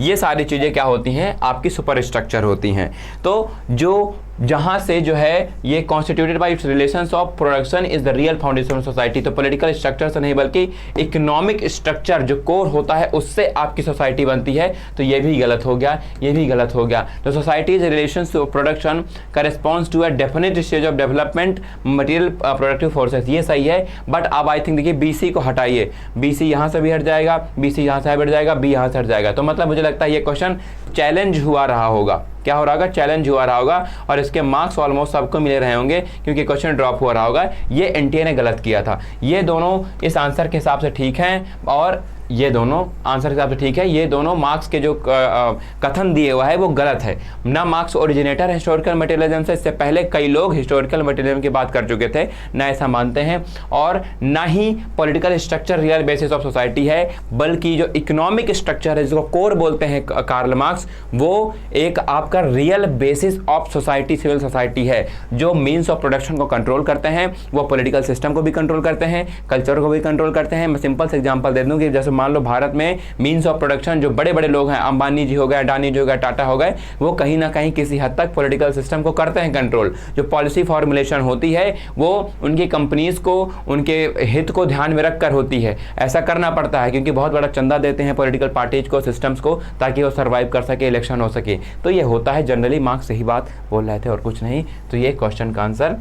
ये सारी चीजें क्या होती हैं आपकी सुपर स्ट्रक्चर होती हैं। तो जो जहां से जो है ये constituted by it's relations of production is the real foundation of society, तो पॉलिटिकल स्ट्रक्चर से नहीं बल्कि इकोनॉमिक स्ट्रक्चर जो कोर होता है उससे आपकी सोसाइटी बनती है, तो ये भी गलत हो गया, ये भी गलत हो गया। तो societies relations of production corresponds to a definite stage of development material productive forces, ये सही है। बट अब आई थिंक देखिए बीसी को हटाइए, बीसी यहां से भी हट जाएगा, बीसी यहां से हट जाएगा, बी यहां से हट जाएगा, तो मतलब मुझे लगता है ये क्वेश्चन चैलेंज हुआ रहा होगा, क्या हो रहा होगा, चैलेंज हुआ रहा होगा और इसके मार्क्स ऑलमोस्ट सबको मिले रहे होंगे क्योंकि क्वेश्चन ड्रॉप हुआ रहा होगा। ये एनटीए ने गलत किया था। ये दोनों इस आंसर के हिसाब से ठीक हैं और ये दोनों आंसर के हिसाब से ठीक है। ये दोनों मार्क्स के जो कथन दिए हुआ है वो गलत है। ना मार्क्स ओरिजिनेटर हिस्टोरिकल मटेरियलिज्म से, इससे पहले कई लोग हिस्टोरिकल मटेरियलिज्म की बात कर चुके थे, ना ऐसा मानते हैं, और ना ही political structure real basis of society है, बल्कि जो इकोनॉमिक स्ट्रक्चर है जिसको कोर बोलते हैं कार्ल मार्क्स, वो एक आपका real basis of society, civil society है, जो मीन्स ऑफ प्रोडक्शन को कंट्रोल करते हैं, वो पॉलिटिकल सिस्टम को भी कंट्रोल करते हैं, कल्चर को भी कंट्रोल करते हैं। मैं सिंपल से एग्जांपल दे दूं कि जैसे मान लो भारत में मीन्स ऑफ प्रोडक्शन जो बड़े बड़े लोग हैं, अंबानी जी हो गए, अडानी जी हो गए, टाटा हो गए, वो कहीं ना कहीं किसी हद तक पॉलिटिकल सिस्टम को करते हैं कंट्रोल। जो पॉलिसी फॉर्मुलेशन होती है वो उनकी कंपनीज को, उनके हित को ध्यान में रखकर होती है। ऐसा करना पड़ता है क्योंकि बहुत बड़ा चंदा देते हैं पॉलिटिकल पार्टीज को, सिस्टम्स को, ताकि वो सर्वाइव कर सके, इलेक्शन हो सके। तो ये होता है जनरली। मार्क्स सही बात बोल रहे थे और कुछ नहीं, तो ये क्वेश्चन का आंसर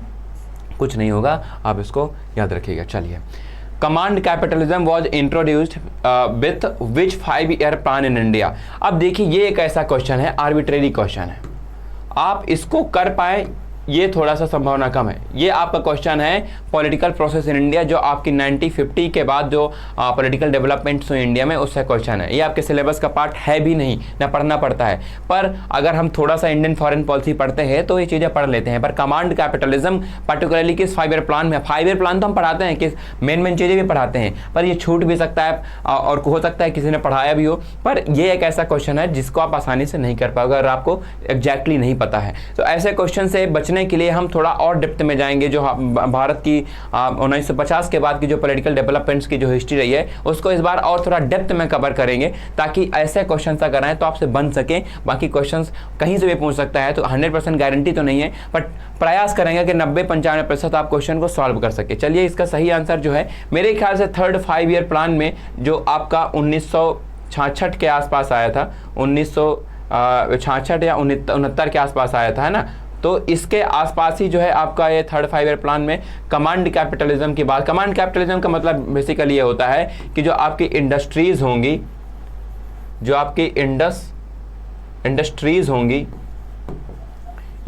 कुछ नहीं होगा, आप इसको याद रखिएगा। चलिए, command capitalism was introduced with which 5-year plan in India. अब देखिए, ये एक ऐसा क्वेश्चन है, आर्बिट्रेरी क्वेश्चन है, आप इसको कर पाए ये थोड़ा सा संभावना कम है। ये आपका क्वेश्चन है पॉलिटिकल प्रोसेस इन इंडिया, जो आपकी 1950 के बाद जो पॉलिटिकल डेवलपमेंट्स हुए इंडिया में, उससे क्वेश्चन है। ये आपके सिलेबस का पार्ट है भी नहीं, ना पढ़ना पड़ता है, पर अगर हम थोड़ा सा इंडियन फॉरेन पॉलिसी पढ़ते हैं तो ये चीज़ें पढ़ लेते हैं। पर कमांड कैपिटलिज्म पर्टिकुलरली किस 5-year प्लान में, 5-year प्लान तो हम पढ़ाते हैं, किस मेन चीज़ें भी पढ़ाते हैं, पर ये छूट भी सकता है और हो सकता है किसी ने पढ़ाया भी हो। पर ये एक ऐसा क्वेश्चन है जिसको आप आसानी से नहीं कर पाओगे अगर आपको एग्जैक्टली नहीं पता है। तो ऐसे क्वेश्चन से बचने के लिए हम थोड़ा और डेप्थ में जाएंगे। जो भारत की 1950 के बाद की जो पॉलिटिकल डेवलपमेंट्स की जो हिस्ट्री रही है, उसको इस बार और थोड़ा डेप्थ में कवर करेंगे, ताकि ऐसे क्वेश्चंस अगर आए तो आपसे बन सके। बाकी क्वेश्चंस कहीं से भी पूछ सकता है, तो 100% गारंटी तो नहीं है, बट प्रयास करेंगे कि 90-95% आप क्वेश्चन को सॉल्व कर सके। चलिए, इसका सही आंसर जो है मेरे ख्याल से 3rd 5-year प्लान में, जो आपका 1966 के आसपास आया था, 1966 या 69 के आसपास आया था, है ना। तो इसके आसपास ही जो है आपका ये 3rd 5-year प्लान में कमांड कैपिटलिज्म की बात। कमांड कैपिटलिज्म का मतलब बेसिकली ये होता है कि जो आपकी इंडस्ट्रीज होंगी, जो आपकी इंडस्ट्रीज होंगी,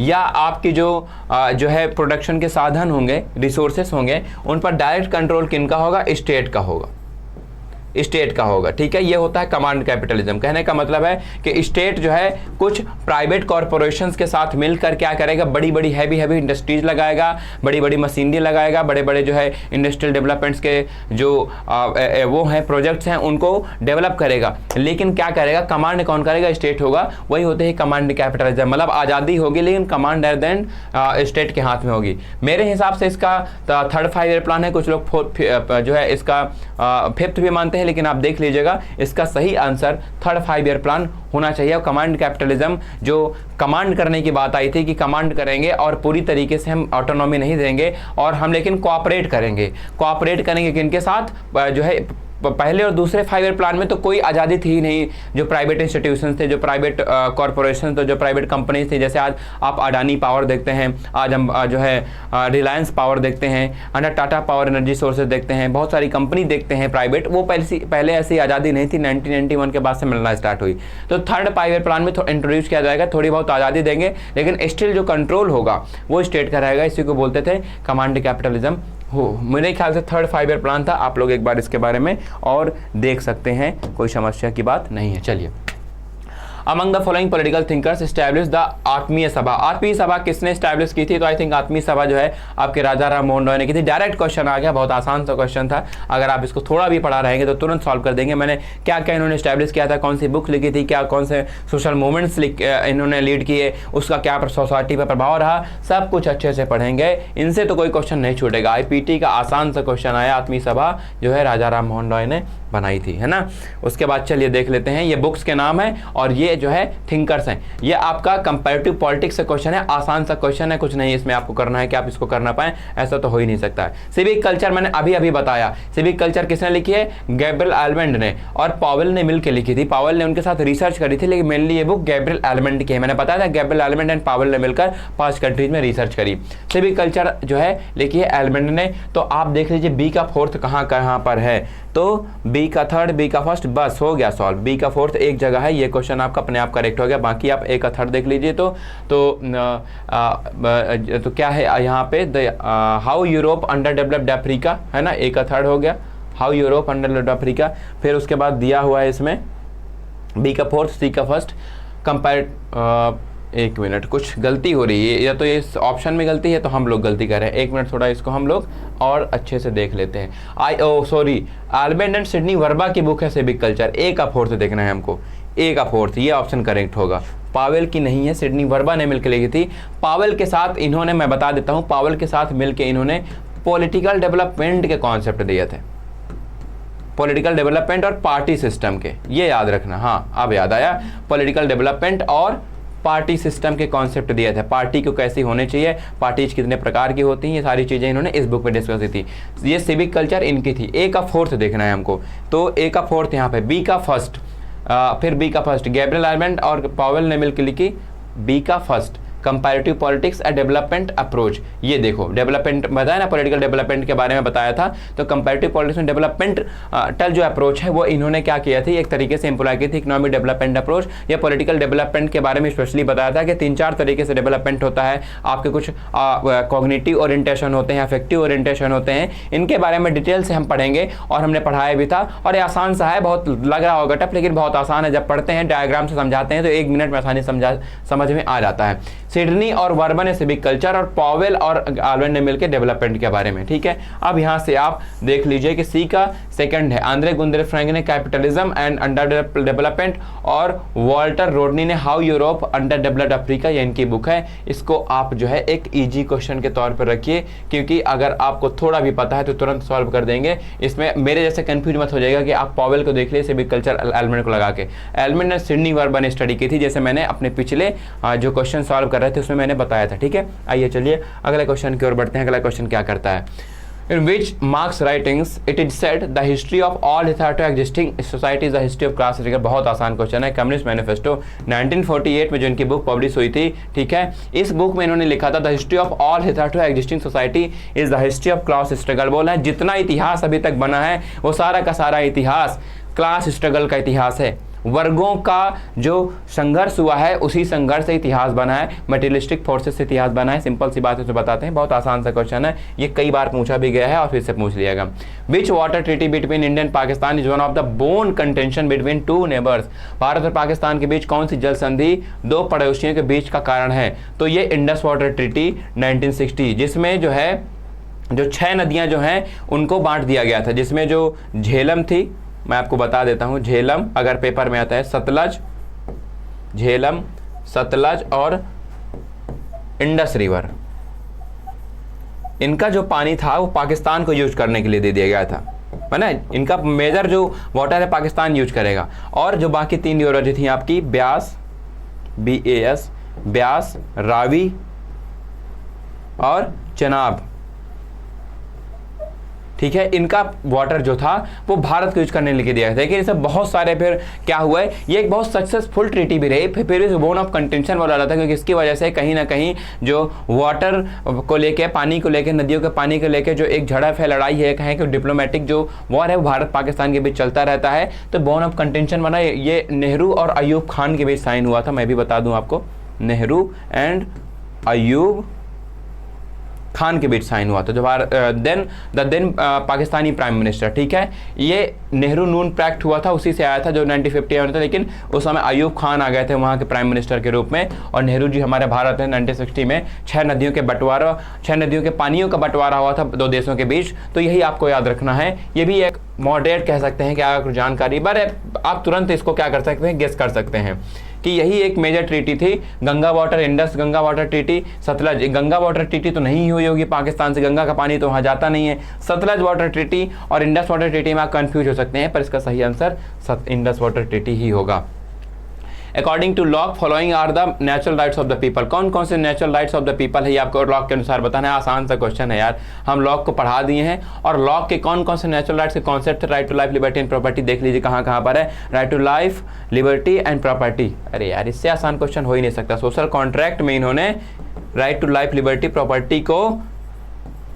या आपकी जो है प्रोडक्शन के साधन होंगे, रिसोर्सेस होंगे, उन पर डायरेक्ट कंट्रोल किनका होगा, स्टेट का होगा, स्टेट का होगा। ठीक है, ये होता है कमांड कैपिटलिज्म। कहने का मतलब है कि स्टेट जो है कुछ प्राइवेट कॉरपोरेशंस के साथ मिलकर क्या करेगा, बड़ी बड़ी हैवी इंडस्ट्रीज लगाएगा, बड़ी बड़ी मशीनरी लगाएगा, बड़े बड़े जो है इंडस्ट्रियल डेवलपमेंट्स के जो वो हैं प्रोजेक्ट्स हैं, उनको डेवलप करेगा। लेकिन क्या करेगा, कमांड कौन करेगा, स्टेट होगा। वही होते हैं कमांड कैपिटलिज्म। मतलब आज़ादी होगी लेकिन command at the end state के हाथ में होगी। मेरे हिसाब से इसका 3rd 5-year प्लान है। कुछ लोग जो है इसका 5th भी मानते हैं, लेकिन आप देख लीजिएगा इसका सही आंसर 3rd 5-year प्लान होना चाहिए। और कमांड कैपिटलिज्म, जो कमांड करने की बात आई थी कि कमांड करेंगे और पूरी तरीके से हम ऑटोनॉमी नहीं देंगे, और हम लेकिन कोऑपरेट करेंगे किनके साथ, जो है पहले और दूसरे 5-year प्लान में तो कोई आज़ादी थी ही नहीं। जो प्राइवेट इंस्टीट्यूशंस थे, जो प्राइवेट कॉरपोरेशन थे, जो प्राइवेट कंपनीज थी, जैसे आज आप अडानी पावर देखते हैं, आज हम जो है रिलायंस पावर देखते हैं, है ना, टाटा पावर एनर्जी सोर्सेज देखते हैं, बहुत सारी कंपनी देखते हैं प्राइवेट। वो पहले ऐसी आज़ादी नहीं थी, 1991 के बाद से मिलना स्टार्ट हुई। तो 3rd 5-year प्लान में इंट्रोड्यूस किया जाएगा, थोड़ी बहुत आज़ादी देंगे, लेकिन स्टिल जो कंट्रोल होगा वो स्टेट का रहेगा। इसी को बोलते थे कमांड कैपिटलिज्म हो। मेरे ख्याल से 3rd 5-year प्लान था। आप लोग एक बार इसके बारे में और देख सकते हैं, कोई समस्या की बात नहीं है। चलिए, among the following political thinkers establish the आत्मीय सभा। आत्मीय सभा किसने एस्टैब्लिश की थी? तो आई थिंक आत्मीय सभा जो है आपके राजा राम मोहन रॉय ने की थी। डायरेक्ट क्वेश्चन आ गया, बहुत आसान सा क्वेश्चन था। अगर आप इसको थोड़ा भी पढ़ा रहेंगे तो तुरंत सॉल्व कर देंगे। मैंने क्या क्या इन्होंने एस्टैब्लिश किया था, कौन सी बुक लिखी थी, क्या कौन से सोशल मूवमेंट्स इन्होंने लीड किए, उसका क्या सोसाइटी पर प्रभाव रहा, सब कुछ अच्छे से पढ़ेंगे। इनसे तो कोई क्वेश्चन नहीं छूटेगा। IPT का आसान सा क्वेश्चन आया, आत्मीय सभा जो है राजा राम मोहन रॉय ने बनाई थी, है ना। उसके बाद चलिए देख लेते हैं, ये बुक्स के नाम है और ये जो है थिंकर्स हैं। ये आपका कंपैरेटिव पॉलिटिक्स से क्वेश्चन है, आसान सा क्वेश्चन है, कुछ नहीं इसमें आपको करना है कि आप इसको करना पाएं, ऐसा तो हो ही नहीं सकता है। सिविक कल्चर मैंने अभी बताया। सिविक कल्चर किसने लिखी है? गैब्रियल एलमंड ने और पॉवेल ने मिलकर लिखी थी। पॉवेल ने उनके साथ रिसर्च करी थी, लेकिन मेनली ये बुक गैब्रियल एलमंड की है। मैंने बताया था गैब्रियल एलमंड एंड पॉवेल ने मिलकर 5 कंट्रीज में रिसर्च करी। सिविक कल्चर जो है लिखी है एलमंड ने। तो आप देख लीजिए बी का 4th कहाँ पर है, तो बी का थर्ड, बी का फर्स्ट, बस हो गया सॉल्व। बी का फोर्थ एक जगह है, ये क्वेश्चन आपका अपने आप करेक्ट हो गया। बाकी आप ए का थर्ड देख लीजिए तो क्या है यहाँ पे, how Europe under developed Africa, है ना, ए का थर्ड हो गया, how Europe under developed Africa. फिर उसके बाद दिया हुआ है इसमें बी का फोर्थ, सी का फर्स्ट, कंपेयर, एक मिनट कुछ गलती हो रही है, या तो ये ऑप्शन में गलती है तो हम लोग गलती कर रहे हैं। एक मिनट थोड़ा इसको हम लोग और अच्छे से देख लेते हैं। Sorry, Albert and Sydney Verba की बुक है सिविक कल्चर, ए का फोर्थ देखना है हमको, ए का फोर्थ, ये ऑप्शन करेक्ट होगा। पावेल की नहीं है, सिडनी वर्बा ने मिलकर लिखी थी। पावेल के साथ इन्होंने, मैं बता देता हूँ, पावेल के साथ मिलकर इन्होंने पॉलिटिकल डेवलपमेंट के कॉन्सेप्ट दिए थे, पॉलिटिकल डेवलपमेंट और पार्टी सिस्टम के, ये याद रखना। हाँ अब याद आया, पॉलिटिकल डेवलपमेंट और पार्टी सिस्टम के कॉन्सेप्ट दिए थे, पार्टी को कैसी होनी चाहिए, पार्टीज कितने प्रकार की होती हैं, ये सारी चीज़ें इन्होंने इस बुक में डिस्कस की थी। ये सिविक कल्चर इनकी थी। ए का फोर्थ देखना है हमको, तो ए का फोर्थ यहाँ पे, बी का फर्स्ट, फिर बी का फर्स्ट गैब्रियल आर्मेंट और पावेल ने मिलकर लिखी बी का first, comparative politics and development approach. ये देखो डेवलपमेंट बताया ना, पॉलिटिकल डेवलपमेंट के बारे में बताया था, तो कंपैरेटिव पॉलिटिक्स एंड डेवलपमेंट टल जो अप्रोच है वो इन्होंने क्या किया थी, एक तरीके से इम्प्लॉय की थी, इकोनॉमिक डेवलपमेंट अप्रोच। या पॉलिटिकल डेवलपमेंट के बारे में स्पेशली बताया था कि 3-4 तरीके से डेवलपमेंट होता है। आपके कुछ कॉग्निटिव ओरिएंटेशन होते हैं, अफेक्टिव ओरिएंटेशन होते हैं, इनके बारे में डिटेल से हम पढ़ेंगे और हमने पढ़ाया भी था। और ये आसान सा है, बहुत लग रहा होगा टफ, लेकिन बहुत आसान है। जब पढ़ते हैं डायग्राम से समझाते हैं तो 1 मिनट में आसानी समझ में आ जाता है। सिडनी और वर्बा ने सिविक कल्चर और पावेल और आल्बर्ट ने मिलकर डेवलपमेंट के बारे में, ठीक है। अब यहाँ से आप देख लीजिए कि सी का सेकंड है, आंद्रे गुंद्रे फ्रैंक ने कैपिटलिज्म एंड अंडर डेवलपमेंट और वॉल्टर रोडनी ने how Europe under developed Africa, ये इनकी बुक है। इसको आप जो है एक इजी क्वेश्चन के तौर पर रखिए, क्योंकि अगर आपको थोड़ा भी पता है तो तुरंत सॉल्व कर देंगे। इसमें मेरे जैसे कंफ्यूज मत हो जाएगा कि आप पावेल को देख लिए सिविक कल्चर आल्बर्ट को लगा के। आल्बर्ट ने सिडनी वर्बा ने स्टडी की थी, जैसे मैंने अपने पिछले जो क्वेश्चन सॉल्व कर रहे थे उसमें मैंने बताया था, ठीक है। आइए चलिए अगले क्वेश्चन की ओर बढ़ते हैं। अगला क्वेश्चन क्या करता है, in which Marx writings it is said the history of all hitherto existing society is the history of class. बहुत आसान क्वेश्चन है, कम्युनिस्ट मैनिफेस्टो 1948 में जो इनकी बुक पब्लिश हुई थी, ठीक है। इस बुक में इन्होंने लिखा था the history of all hitherto existing society is the history of class struggle. बोला है जितना इतिहास अभी तक बना है वो सारा का सारा इतिहास क्लास स्ट्रगल का इतिहास है, वर्गों का जो संघर्ष हुआ है उसी संघर्ष से इतिहास बना है, मटेरियलिस्टिक फोर्सेस से इतिहास बना है। सिंपल सी बात है तो बताते हैं, बहुत आसान सा क्वेश्चन है, ये कई बार पूछा भी गया है और फिर से पूछ लिया गया। Which water treaty between India and Pakistan is one of the bone contention between two neighbours. Bharat और पाकिस्तान के बीच कौन सी जल संधि दो पड़ोसियों के बीच का कारण है, तो ये इंडस वाटर ट्रीटी 1960, जिसमें जो है जो 6 नदियां जो हैं उनको बांट दिया गया था, जिसमें जो झेलम थी, मैं आपको बता देता हूं, झेलम अगर पेपर में आता है, सतलज, झेलम, सतलज और इंडस रिवर, इनका जो पानी था वो पाकिस्तान को यूज करने के लिए दे दिया गया था, है ना। इनका मेजर जो वाटर है पाकिस्तान यूज करेगा। और जो बाकी 3 रिवर जो थी आपकी, ब्यास, BAS, ब्यास, रावी और चनाब, ठीक है, इनका वाटर जो था वो भारत को यूज करने लेके दिया था। लेकिन इसे बहुत सारे फिर क्या हुआ है, ये एक बहुत सक्सेसफुल ट्रीटी भी रही, फिर इस बोन ऑफ कंटेंशन बोला जाता है, क्योंकि इसकी वजह से कहीं ना कहीं जो वाटर को लेके, पानी को लेके, नदियों के पानी को लेके जो एक झड़प है, लड़ाई है, कहें कि डिप्लोमेटिक जो वॉर है वो भारत पाकिस्तान के बीच चलता रहता है। तो बोन ऑफ कंटेंशन बना, ये नेहरू और अयूब खान के बीच साइन हुआ था। मैं भी बता दूँ आपको, नेहरू एंड अयूब खान के बीच साइन हुआ था, जो देन पाकिस्तानी प्राइम मिनिस्टर, ठीक है। ये नेहरू नून पैक्ट हुआ था, उसी से आया था जो 1950 में था, लेकिन उस समय अयूब खान आ गए थे वहाँ के प्राइम मिनिस्टर के रूप में, और नेहरू जी हमारे भारत में 1960 में 6 नदियों के बंटवारा, 6 नदियों के पानियों का बंटवारा हुआ था 2 देशों के बीच। तो यही आपको याद रखना है। ये भी एक मॉडरेट कह सकते हैं कि अगर जानकारी पर आप तुरंत इसको क्या कर सकते हैं, गेस कर सकते हैं कि यही एक मेजर ट्रीटी थी। Ganga water, Indus Ganga water treaty, Sutlej Ganga water treaty तो नहीं हुई होगी, पाकिस्तान से गंगा का पानी तो वहाँ जाता नहीं है। सतलज वाटर ट्रीटी और इंडस वाटर ट्रीटी में आप कंफ्यूज हो सकते हैं, पर इसका सही आंसर इंडस वाटर ट्रीटी ही होगा। According to Locke following are the natural rights of the people. कौन कौन से natural rights of the people है, ये आपको लॉक के अनुसार बताना है। आसान सा क्वेश्चन है यार, हम लॉक को पढ़ा दिए हैं, और लॉक के कौन कौन से नेचुरल राइट्स के कॉन्सेप्ट है। Right to life, liberty and property, देख लीजिए कहाँ कहाँ पर है, right to life, liberty and property. अरे यार इससे आसान क्वेश्चन हो ही नहीं सकता। सोशल कॉन्ट्रैक्ट में इन्होंने right to life, liberty, property को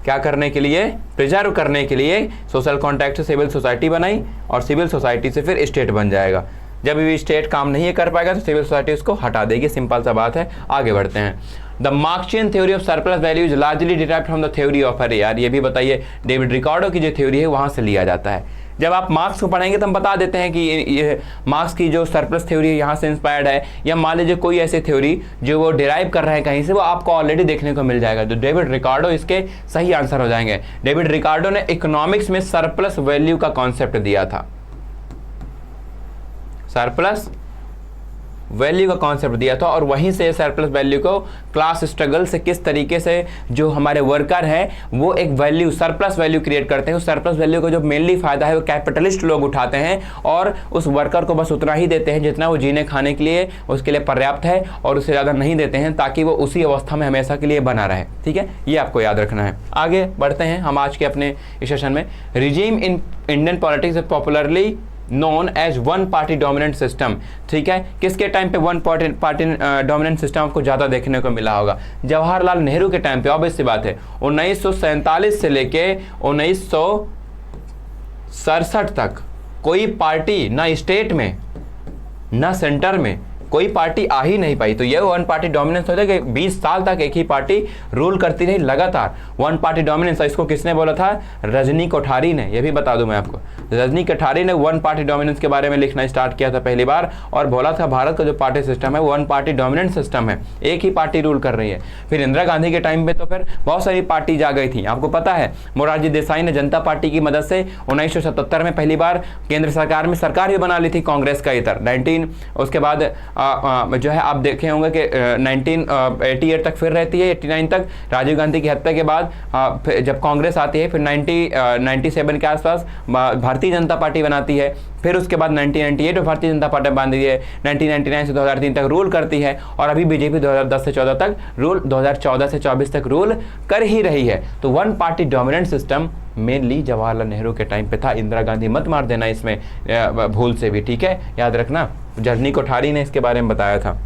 क्या करने के लिए, प्रिजर्व करने के लिए सोशल कॉन्ट्रैक्ट से सिविल सोसाइटी बनाई और सिविल सोसाइटी से फिर स्टेट बन जाएगा। जब भी स्टेट काम नहीं कर पाएगा तो सिविल सोसाइटी उसको हटा देगी, सिंपल सा बात है। आगे बढ़ते हैं। The Marxian theory of surplus value is largely derived from the theory of अरे। यार ये भी बताइए, डेविड रिकार्डो की जो थ्योरी है वहां से लिया जाता है। जब आप मार्क्स को पढ़ेंगे तो हम बता देते हैं कि ये मार्क्स की जो सरप्लस थ्योरी है यहाँ से इंस्पायर्ड है, या मान लीजिए कोई ऐसी थ्योरी जो वो डिराइव कर रहे हैं कहीं से, वो आपको ऑलरेडी देखने को मिल जाएगा। तो डेविड रिकार्डो इसके सही आंसर हो जाएंगे। डेविड रिकार्डो ने इकोनॉमिक्स में सरप्लस वैल्यू का कॉन्सेप्ट दिया था, सरप्लस वैल्यू का कॉन्सेप्ट दिया था, और वहीं से सरप्लस वैल्यू को क्लास स्ट्रगल से किस तरीके से जो हमारे वर्कर हैं वो एक वैल्यू, सरप्लस वैल्यू क्रिएट करते हैं। उस सरप्लस वैल्यू को जो मेनली फायदा है वो कैपिटलिस्ट लोग उठाते हैं और उस वर्कर को बस उतना ही देते हैं जितना वो जीने खाने के लिए उसके लिए पर्याप्त है, और उससे ज़्यादा नहीं देते हैं ताकि वो उसी अवस्था में हमेशा के लिए बना रहे। ठीक है, ये आपको याद रखना है। आगे बढ़ते हैं हम आज के अपने इस सेशन में। Regime in Indian politics is popularly known as one party dominant system. ठीक है, किसके टाइम पे वन पार्टी डोमिनेंट सिस्टम आपको ज़्यादा देखने को मिला होगा? जवाहरलाल नेहरू के टाइम पे। ऑब्वियस सी बात है, 1947 से लेके 1967 तक कोई पार्टी ना स्टेट में ना सेंटर में कोई पार्टी आ ही नहीं पाई। तो ये वन पार्टी डोमिनेंस होता है कि 20 साल तक एक ही पार्टी रूल करती रही लगातार, वन पार्टी डोमिनेंस। इसको किसने बोला था? रजनी कोठारी ने। ये भी बता दूं मैं आपको, रजनी कोठारी ने वन पार्टी डोमिनेंस के बारे में लिखना स्टार्ट किया था पहली बार, और बोला था भारत का जो पार्टी सिस्टम है वन पार्टी डोमिनेंट सिस्टम है, एक ही पार्टी रूल कर रही है। फिर इंदिरा गांधी के टाइम पे तो फिर बहुत सारी पार्टी जा गई थी। आपको पता है मोरारजी देसाई ने जनता पार्टी की मदद से 1977 में पहली बार केंद्र सरकार में सरकार भी बना ली थी कांग्रेस का इतर 19। उसके बाद जो है आप देखे होंगे कि 1988 तक फिर रहती है, 89 तक राजीव गांधी की हत्या के बाद जब कांग्रेस आती है, फिर 97 के आसपास भारतीय जनता पार्टी बनाती है। फिर उसके बाद 1998 में भारतीय जनता पार्टी बांधी है, 1999 से 2003 तक रूल करती है, और अभी बीजेपी 2010 से 14 तक रूल 2014 से 24 तक रूल कर ही रही है। तो one party dominant system mainly Jawaharlal Nehru के टाइम पे था। इंदिरा गांधी मत मार देना इसमें भूल से भी, ठीक है, याद रखना। रजनी कोठारी ने इसके बारे में बताया था।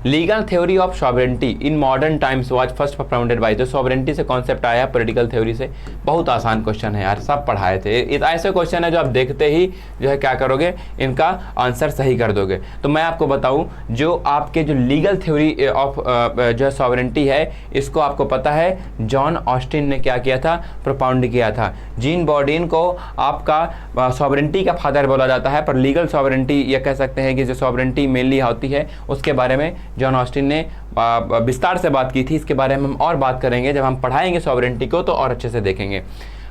Legal theory of sovereignty in modern times was first propounded by. तो सॉवरेंटी से कॉन्सेप्ट आया पॉलिटिकल थ्योरी से। बहुत आसान क्वेश्चन है यार, सब पढ़ाए थे। ऐसे क्वेश्चन है जो आप देखते ही जो है क्या करोगे, इनका आंसर सही कर दोगे। तो मैं आपको बताऊं, जो आपके जो लीगल थ्योरी ऑफ जो है सॉवरेंटी है, इसको आपको पता है जॉन ऑस्टिन ने क्या किया था, प्रोपाउंड किया था। जीन बॉर्डिन को आपका सॉवरेंटी का फादर बोला जाता है, पर लीगल सॉवरेंटी ये कह सकते हैं कि जो सॉवरेंटी मेनली होती है उसके बारे में जॉन ऑस्टिन ने विस्तार से बात की थी। इसके बारे में हम और बात करेंगे जब हम पढ़ाएंगे सॉवरेंटी को, तो और अच्छे से देखेंगे।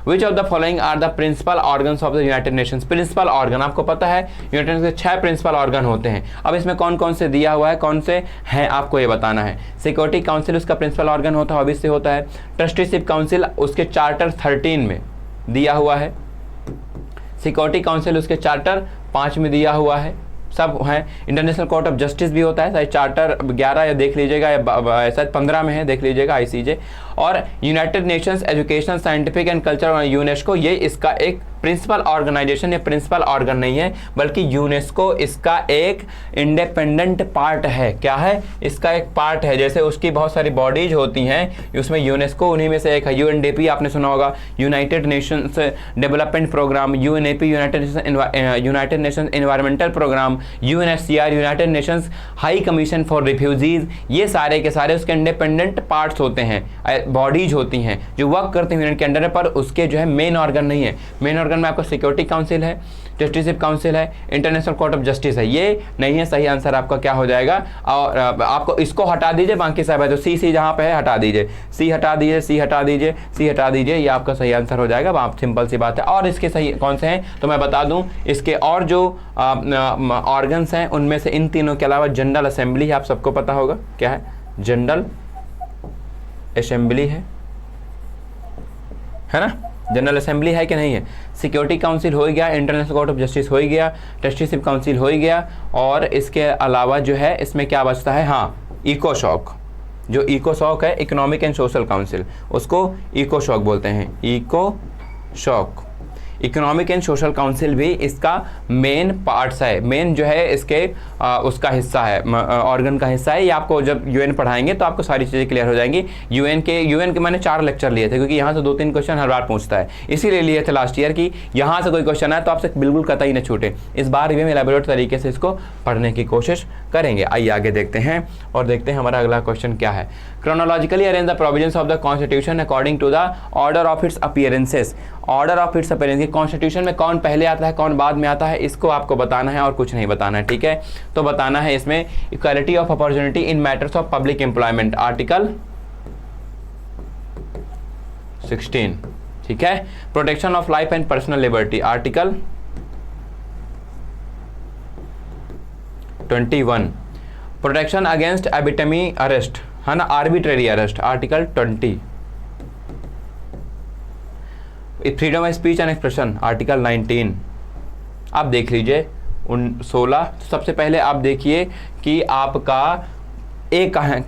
Which of the following are the principal organs of the United Nations. Principal organ आपको पता है यूनाइटेड नेशंस के 6 प्रिंसिपल ऑर्गन होते हैं। अब इसमें कौन कौन से दिया हुआ है, कौन से हैं, आपको ये बताना है। सिक्योरिटी काउंसिल उसका प्रिंसिपल ऑर्गन होता है, ऑब्वियसली होता है। ट्रस्टीशिप काउंसिल उसके चार्टर 13 में दिया हुआ है। सिक्योरिटी काउंसिल उसके चार्टर 5 में दिया हुआ है, सब है। इंटरनेशनल कोर्ट ऑफ जस्टिस भी होता है, शायद चार्टर 11 या देख लीजिएगा, या शायद 15 में है, देख लीजिएगा, ICJ। और United Nations education scientific and culture UNESCO, ये इसका एक प्रिंसिपल ऑर्गेनाइजेशन या प्रिंसिपल ऑर्गन नहीं है, बल्कि यूनेस्को इसका एक इंडिपेंडेंट पार्ट है। क्या है? इसका एक पार्ट है। जैसे उसकी बहुत सारी बॉडीज होती हैं, उसमें यूनेस्को उन्हीं में से एक है। UNDP आपने सुना होगा, United Nations development programme, UNEP United Nations environmental programme, UNHCR United Nations high commission for refugees, ये सारे के सारे उसके इंडिपेंडेंट पार्ट्स होते हैं, बॉडीज होती हैं जो वर्क करती हैं यूनियन के अंडर, पर उसके जो है मेन ऑर्गन नहीं है। मेन ऑर्गन में आपको सिक्योरिटी काउंसिल है, जस्टिसिप काउंसिल है, इंटरनेशनल कोर्ट ऑफ जस्टिस है। ये नहीं है, सही आंसर आपका क्या हो जाएगा। और आपको इसको हटा दीजिए, बाकी सब है तो सी जहाँ पे है हटा दीजिए, सी हटा दीजिए, सी हटा दीजिए, सी हटा दीजिए, ये आपका सही आंसर हो जाएगा। आप सिंपल सी बात है। और इसके सही कौन से हैं तो मैं बता दूं, इसके और जो ऑर्गन्स हैं उनमें से इन तीनों के अलावा जनरल असेंबली है, आप सबको पता होगा क्या है, जनरल असेंबली है ना, जनरल असेंबली है कि नहीं है। सिक्योरिटी काउंसिल हो गया, इंटरनेशनल कोर्ट ऑफ जस्टिस हो गया, ट्रस्टीशिप काउंसिल हो गया, और इसके अलावा जो है इसमें क्या बचता है, हाँ, इकोसॉक। जो इकोसॉक है, इकोनॉमिक एंड सोशल काउंसिल, उसको इकोसॉक बोलते हैं, इकोसॉक। इकोनॉमिक एंड सोशल काउंसिल भी इसका मेन पार्ट्स है, मेन जो है इसके उसका हिस्सा है, ऑर्गन का हिस्सा है। ये आपको जब यूएन पढ़ाएंगे तो आपको सारी चीज़ें क्लियर हो जाएंगी। यूएन के मैंने 4 लेक्चर लिए थे, क्योंकि यहाँ से 2-3 क्वेश्चन हर बार पूछता है, इसीलिए लिए थे लास्ट ईयर की यहाँ से कोई क्वेश्चन आए तो आपसे बिल्कुल कतई न छूटे। इस बार भी हम एलैबोरेट तरीके से इसको पढ़ने की कोशिश करेंगे। आइए आगे देखते हैं और देखते हैं हमारा अगला क्वेश्चन क्या है। Chronologically arrange the provisions of the constitution according to the order of its appearances. Order of its appearance, constitution में कौन पहले आता है कौन बाद में आता है, इसको आपको बताना है और कुछ नहीं बताना है, ठीक है। तो बताना है इसमें equality of opportunity in matters of public employment, article 16, ठीक है। Protection of life and personal liberty, article 21। Protection against arbitrary arrest, है ना, arbitrary arrest, article 20। Freedom of speech and expression, article 19। आप देख लीजिए 16। तो सबसे पहले आप देखिए कि आपका ए कहाँ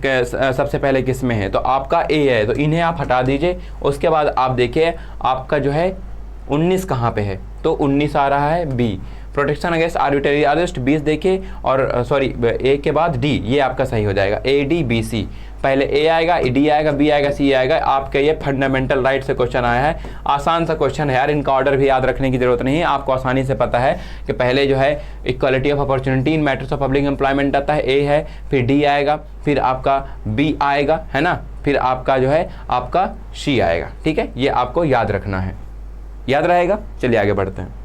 सबसे पहले किस में है, तो आपका ए है, तो इन्हें आप हटा दीजिए। उसके बाद आप देखिए आपका जो है 19 कहाँ पे है, तो 19 आ रहा है B, protection against arbitrary arrest 20 देखिए, और सॉरी ए के बाद डी, ये आपका सही हो जाएगा, ए डी बी सी। पहले ए आएगा, डी आएगा, बी आएगा, सी आएगा। आपके ये फंडामेंटल राइट से क्वेश्चन आया है, आसान सा क्वेश्चन है यार, इनका ऑर्डर भी याद रखने की जरूरत नहीं है, आपको आसानी से पता है कि पहले जो है equality of opportunity in matters of public employment आता है, ए है, फिर डी आएगा, फिर आपका बी आएगा, है ना, फिर आपका जो है आपका सी आएगा, ठीक है। ये आपको याद रखना है, याद रहेगा। चलिए आगे बढ़ते हैं।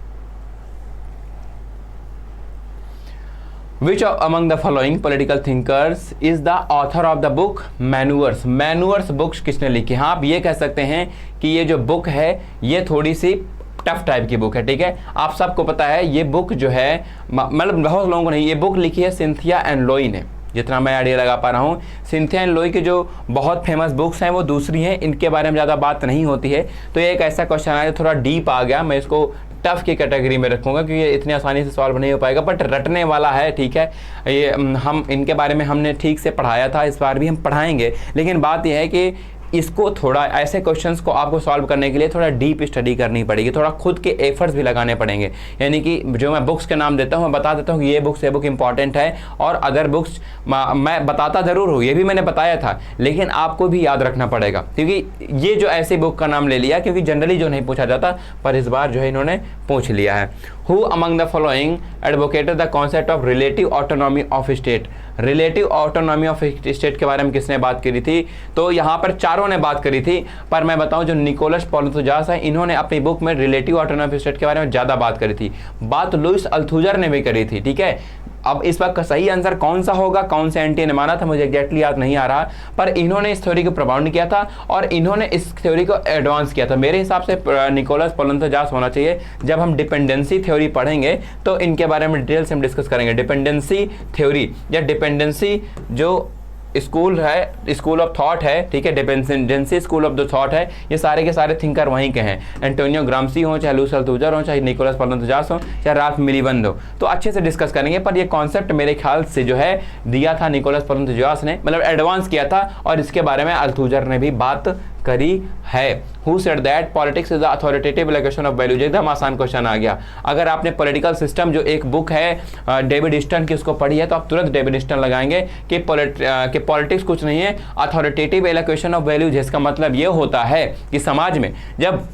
Which among the following political thinkers is the author of the book Manures? Manures books किसने लिखी? हाँ, आप ये कह सकते हैं कि ये जो बुक है ये थोड़ी सी टफ टाइप की बुक है, ठीक है। आप सबको पता है ये बुक जो है, मतलब बहुत लोगों को नहीं, ये बुक लिखी है सिंथिया एंड लोई ने, जितना मैं आइडिया लगा पा रहा हूँ। सिंथिया एंड लोई की जो बहुत फेमस बुक्स हैं वो दूसरी हैं, इनके बारे में ज़्यादा बात नहीं होती है। तो ये एक ऐसा क्वेश्चन आया जो थोड़ा डीप आ गया, मैं इसको टफ की कैटेगरी में रखूँगा क्योंकि ये इतनी आसानी से सॉल्व नहीं हो पाएगा, बट रटने वाला है, ठीक है। ये हम इनके बारे में हमने ठीक से पढ़ाया था, इस बार भी हम पढ़ाएंगे, लेकिन बात यह है कि इसको थोड़ा ऐसे क्वेश्चंस को आपको सॉल्व करने के लिए थोड़ा डीप स्टडी करनी पड़ेगी, थोड़ा खुद के एफर्ट्स भी लगाने पड़ेंगे। यानी कि जो मैं बुक्स के नाम देता हूँ मैं बता देता हूँ कि ये बुक इंपॉर्टेंट है, और अदर बुक्स मैं बताता ज़रूर हूँ, ये भी मैंने बताया था, लेकिन आपको भी याद रखना पड़ेगा, क्योंकि ये जो ऐसी बुक का नाम ले लिया क्योंकि जनरली जो नहीं पूछा जाता, पर इस बार जो है इन्होंने पूछ लिया है। Who among the following advocated the concept of relative autonomy of state? Relative autonomy of state के बारे में किसने बात करी थी? तो यहाँ पर चारों ने बात करी थी, पर मैं बताऊं जो निकोलस पॉलिंथोजास है इन्होंने अपनी बुक में रिलेटिव ऑटोनॉमी ऑफ स्टेट के बारे में ज़्यादा बात करी थी। बात लुईस अल्थुजर ने भी करी थी, ठीक है। अब इस वक्त का सही आंसर कौन सा होगा, कौन से एंटी ने माना था, मुझे एग्जैक्टली याद नहीं आ रहा, पर इन्होंने इस थ्योरी को प्रमाणित किया था और इन्होंने इस थ्योरी को एडवांस किया था। मेरे हिसाब से निकोलस पॉलिंथोजास होना चाहिए। जब हम डिपेंडेंसी थ्योरी पढ़ेंगे तो इनके बारे में डिटेल से हम डिस्कस करेंगे। डिपेंडेंसी थ्योरी या डिपेंडेंसी जो स्कूल है, स्कूल ऑफ थॉट है, ठीक है, dependency school of the thought है, ये सारे के सारे थिंकर वहीं के हैं। एंटोनियो ग्राम्सी हो, चाहे लुईस अल्थुजर हो, चाहे निकोलस पॉलिंथोजास हो, चाहे राल्फ मिलीबंद हो, तो अच्छे से डिस्कस करेंगे। पर ये कॉन्सेप्ट मेरे ख्याल से जो है दिया था निकोलस पॉलिंथोजास ने, मतलब एडवांस किया था, और इसके बारे में अल्थुजर ने भी बात करी है। Who said that politics is the authoritative allocation of values? एकदम आसान क्वेश्चन आ गया। अगर आपने पॉलिटिकल सिस्टम जो एक बुक है डेविड ईस्टन की उसको पढ़ी है तो आप तुरंत डेविड ईस्टन लगाएंगे कि पॉलिटिक्स कुछ नहीं है, अथॉरिटेटिव एलोकेशन ऑफ वैल्यूज। इसका मतलब ये होता है कि समाज में जब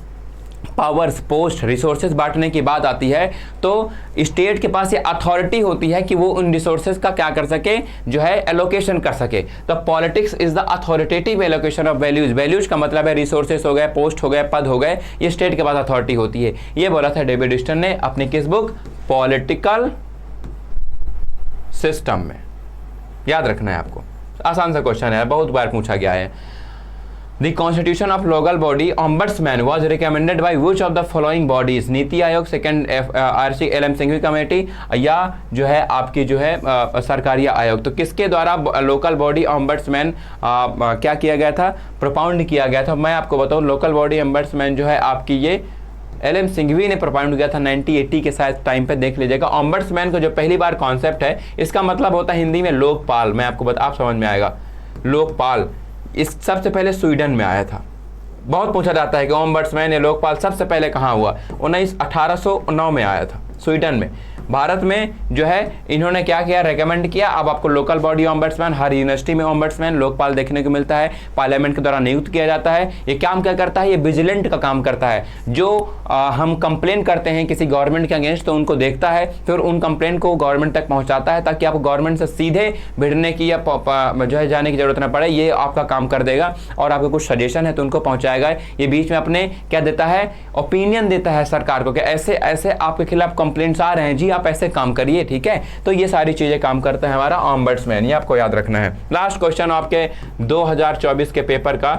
पावर्स, पोस्ट, रिसोर्सेज बांटने की बात आती है तो स्टेट के पास ये अथॉरिटी होती है कि वो उन रिसोर्सेज का क्या कर सके, जो है एलोकेशन कर सके। तो politics is the authoritative allocation of values. Values का मतलब है रिसोर्सेज हो गए, पोस्ट हो गए, पद हो गए, ये स्टेट के पास अथॉरिटी होती है। ये बोला था डेविड ईस्टन ने अपनी किस बुक, पॉलिटिकल सिस्टम में। याद रखना है आपको, आसान सा क्वेश्चन है, बहुत बार पूछा गया है। The constitution of local body ombudsman was recommended by which of the following bodies? NITI Aayog, second RC LM Singhvi committee, या जो है आपकी जो है सरकारी आयोग। तो किसके द्वारा लोकल बॉडी ombudsman क्या किया गया था, प्रोपाउंड किया गया था? मैं आपको बताऊं, लोकल बॉडी ombudsman जो है आपकी ये LM सिंघवी ने प्रोपाउंड किया था 1980 के शायद टाइम पे, देख लीजिएगा। ऑम्बड्समैन को जो पहली बार कॉन्सेप्ट है, इसका मतलब होता है हिंदी में लोकपाल। मैं आपको आप समझ में आएगा, लोकपाल। इस सबसे पहले स्वीडन में आया था, बहुत पूछा जाता है कि ओम्बड्समैन या लोकपाल सबसे पहले कहाँ हुआ। 1809 में आया था स्वीडन में। भारत में जो है इन्होंने क्या किया, रेकमेंड किया। अब आपको लोकल बॉडी ओम्बड्समैन, हर यूनिवर्सिटी में ओम्बड्समैन लोकपाल देखने को मिलता है, पार्लियामेंट के द्वारा नियुक्त किया जाता है। ये काम क्या करता है, ये विजिलेंट का काम करता है। जो हम कंप्लेन करते हैं किसी गवर्नमेंट के अगेंस्ट तो उनको देखता है, फिर उन कंप्लेन को गवर्नमेंट तक पहुंचाता है ताकि आपको गवर्नमेंट से सीधे भिड़ने की या जो है जाने की जरूरत ना पड़े। ये आपका काम कर देगा और आपको कुछ सजेशन है तो उनको पहुंचाएगा। ये बीच में अपने क्या देता है, ओपिनियन देता है सरकार को कि ऐसे ऐसे आपके खिलाफ कंप्लेंट्स आ रहे हैं जी, आप ऐसे काम करिए, ठीक है। तो ये सारी चीजें काम करता है हमारा ओम्बड्समैन, ये आपको याद रखना है। लास्ट क्वेश्चन आपके 2024 के पेपर का,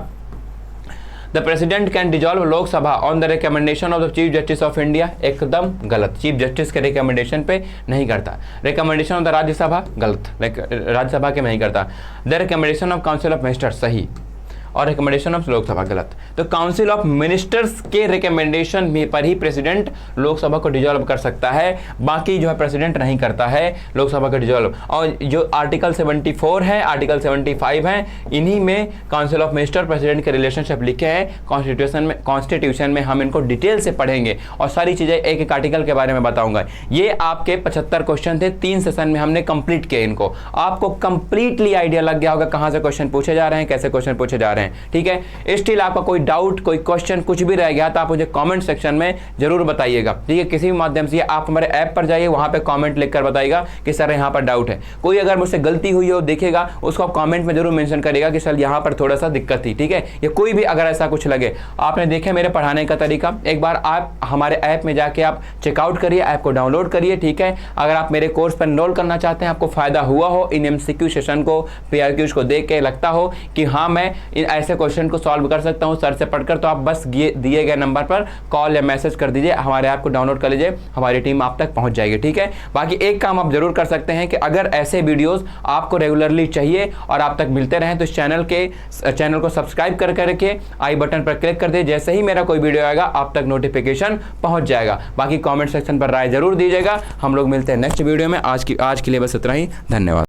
the president can dissolve Lok Sabha on the recommendation of the chief justice of India. एकदम गलत, चीफ जस्टिस के रिकमेंडेशन पे नहीं करता। रिकमेंडेशन ऑफ द राज्यसभा, गलत, राज्यसभा के नहीं करता। The recommendation of council of ministers, सही, और रिकमेंडेशन ऑफ लोकसभा, गलत। तो काउंसिल ऑफ मिनिस्टर्स के रिकमेंडेशन में पर ही प्रेसिडेंट लोकसभा को डिजॉल्व कर सकता है, बाकी जो है प्रेसिडेंट नहीं करता है लोकसभा का डिजॉल्व। और जो आर्टिकल 74 है, आर्टिकल 75 है, इन्हीं में काउंसिल ऑफ मिनिस्टर प्रेसिडेंट के रिलेशनशिप लिखे हैं कॉन्स्टिट्यूशन में हम इनको डिटेल से पढ़ेंगे और सारी चीजें एक एक आर्टिकल के बारे में बताऊंगा। ये आपके 75 क्वेश्चन थे, 3 सेशन में हमने कंप्लीट किए इनको। आपको कंप्लीटली आइडिया लग गया होगा कहां से क्वेश्चन पूछे जा रहे हैं, कैसे क्वेश्चन पूछे जा रहे हैं, ठीक है। स्टिल आपका कोई डाउट, कोई क्वेश्चन कुछ भी रह गया तो आप मुझे कमेंट सेक्शन में जरूर बताइएगा, ठीक है। किसी भी माध्यम से आप हमारे ऐप पर जाइए, वहां पे कमेंट लिखकर बताइएगा कि सर यहां पर डाउट है। कोई अगर मुझसे गलती हुई हो देखेगा, उसको आप कमेंट में जरूर मेंशन करिएगा कि सर यहां पर थोड़ा सा दिक्कत थी, ठीक है। या कोई भी अगर ऐसा कुछ लगे, आपने देखे मेरे पढ़ाने का तरीका, एक बार आप हमारे ऐप में जाके आप चेकआउट करिए, ऐप को डाउनलोड करिए, ठीक है। अगर आप मेरे कोर्स पर एनरोल करना चाहते हैं, आपको फायदा हुआ हो, इन MCQ सेशन को, PRQs को देख के लगता हो कि हाँ मैं ऐसे क्वेश्चन को सॉल्व कर सकता हूं सर से पढ़कर, तो आप बस दिए गए नंबर पर कॉल या मैसेज कर दीजिए, हमारे ऐप को डाउनलोड कर लीजिए, हमारी टीम आप तक पहुंच जाएगी, ठीक है। बाकी एक काम आप जरूर कर सकते हैं कि अगर ऐसे वीडियोस आपको रेगुलरली चाहिए और आप तक मिलते रहें तो इस चैनल को सब्सक्राइब करके रखिए, आई बटन पर क्लिक कर दीजिए, जैसे ही मेरा कोई वीडियो आएगा आप तक नोटिफिकेशन पहुंच जाएगा। बाकी कमेंट सेक्शन पर राय जरूर दीजिएगा। हम लोग मिलते हैं नेक्स्ट वीडियो में। आज के लिए बस इतना ही, धन्यवाद।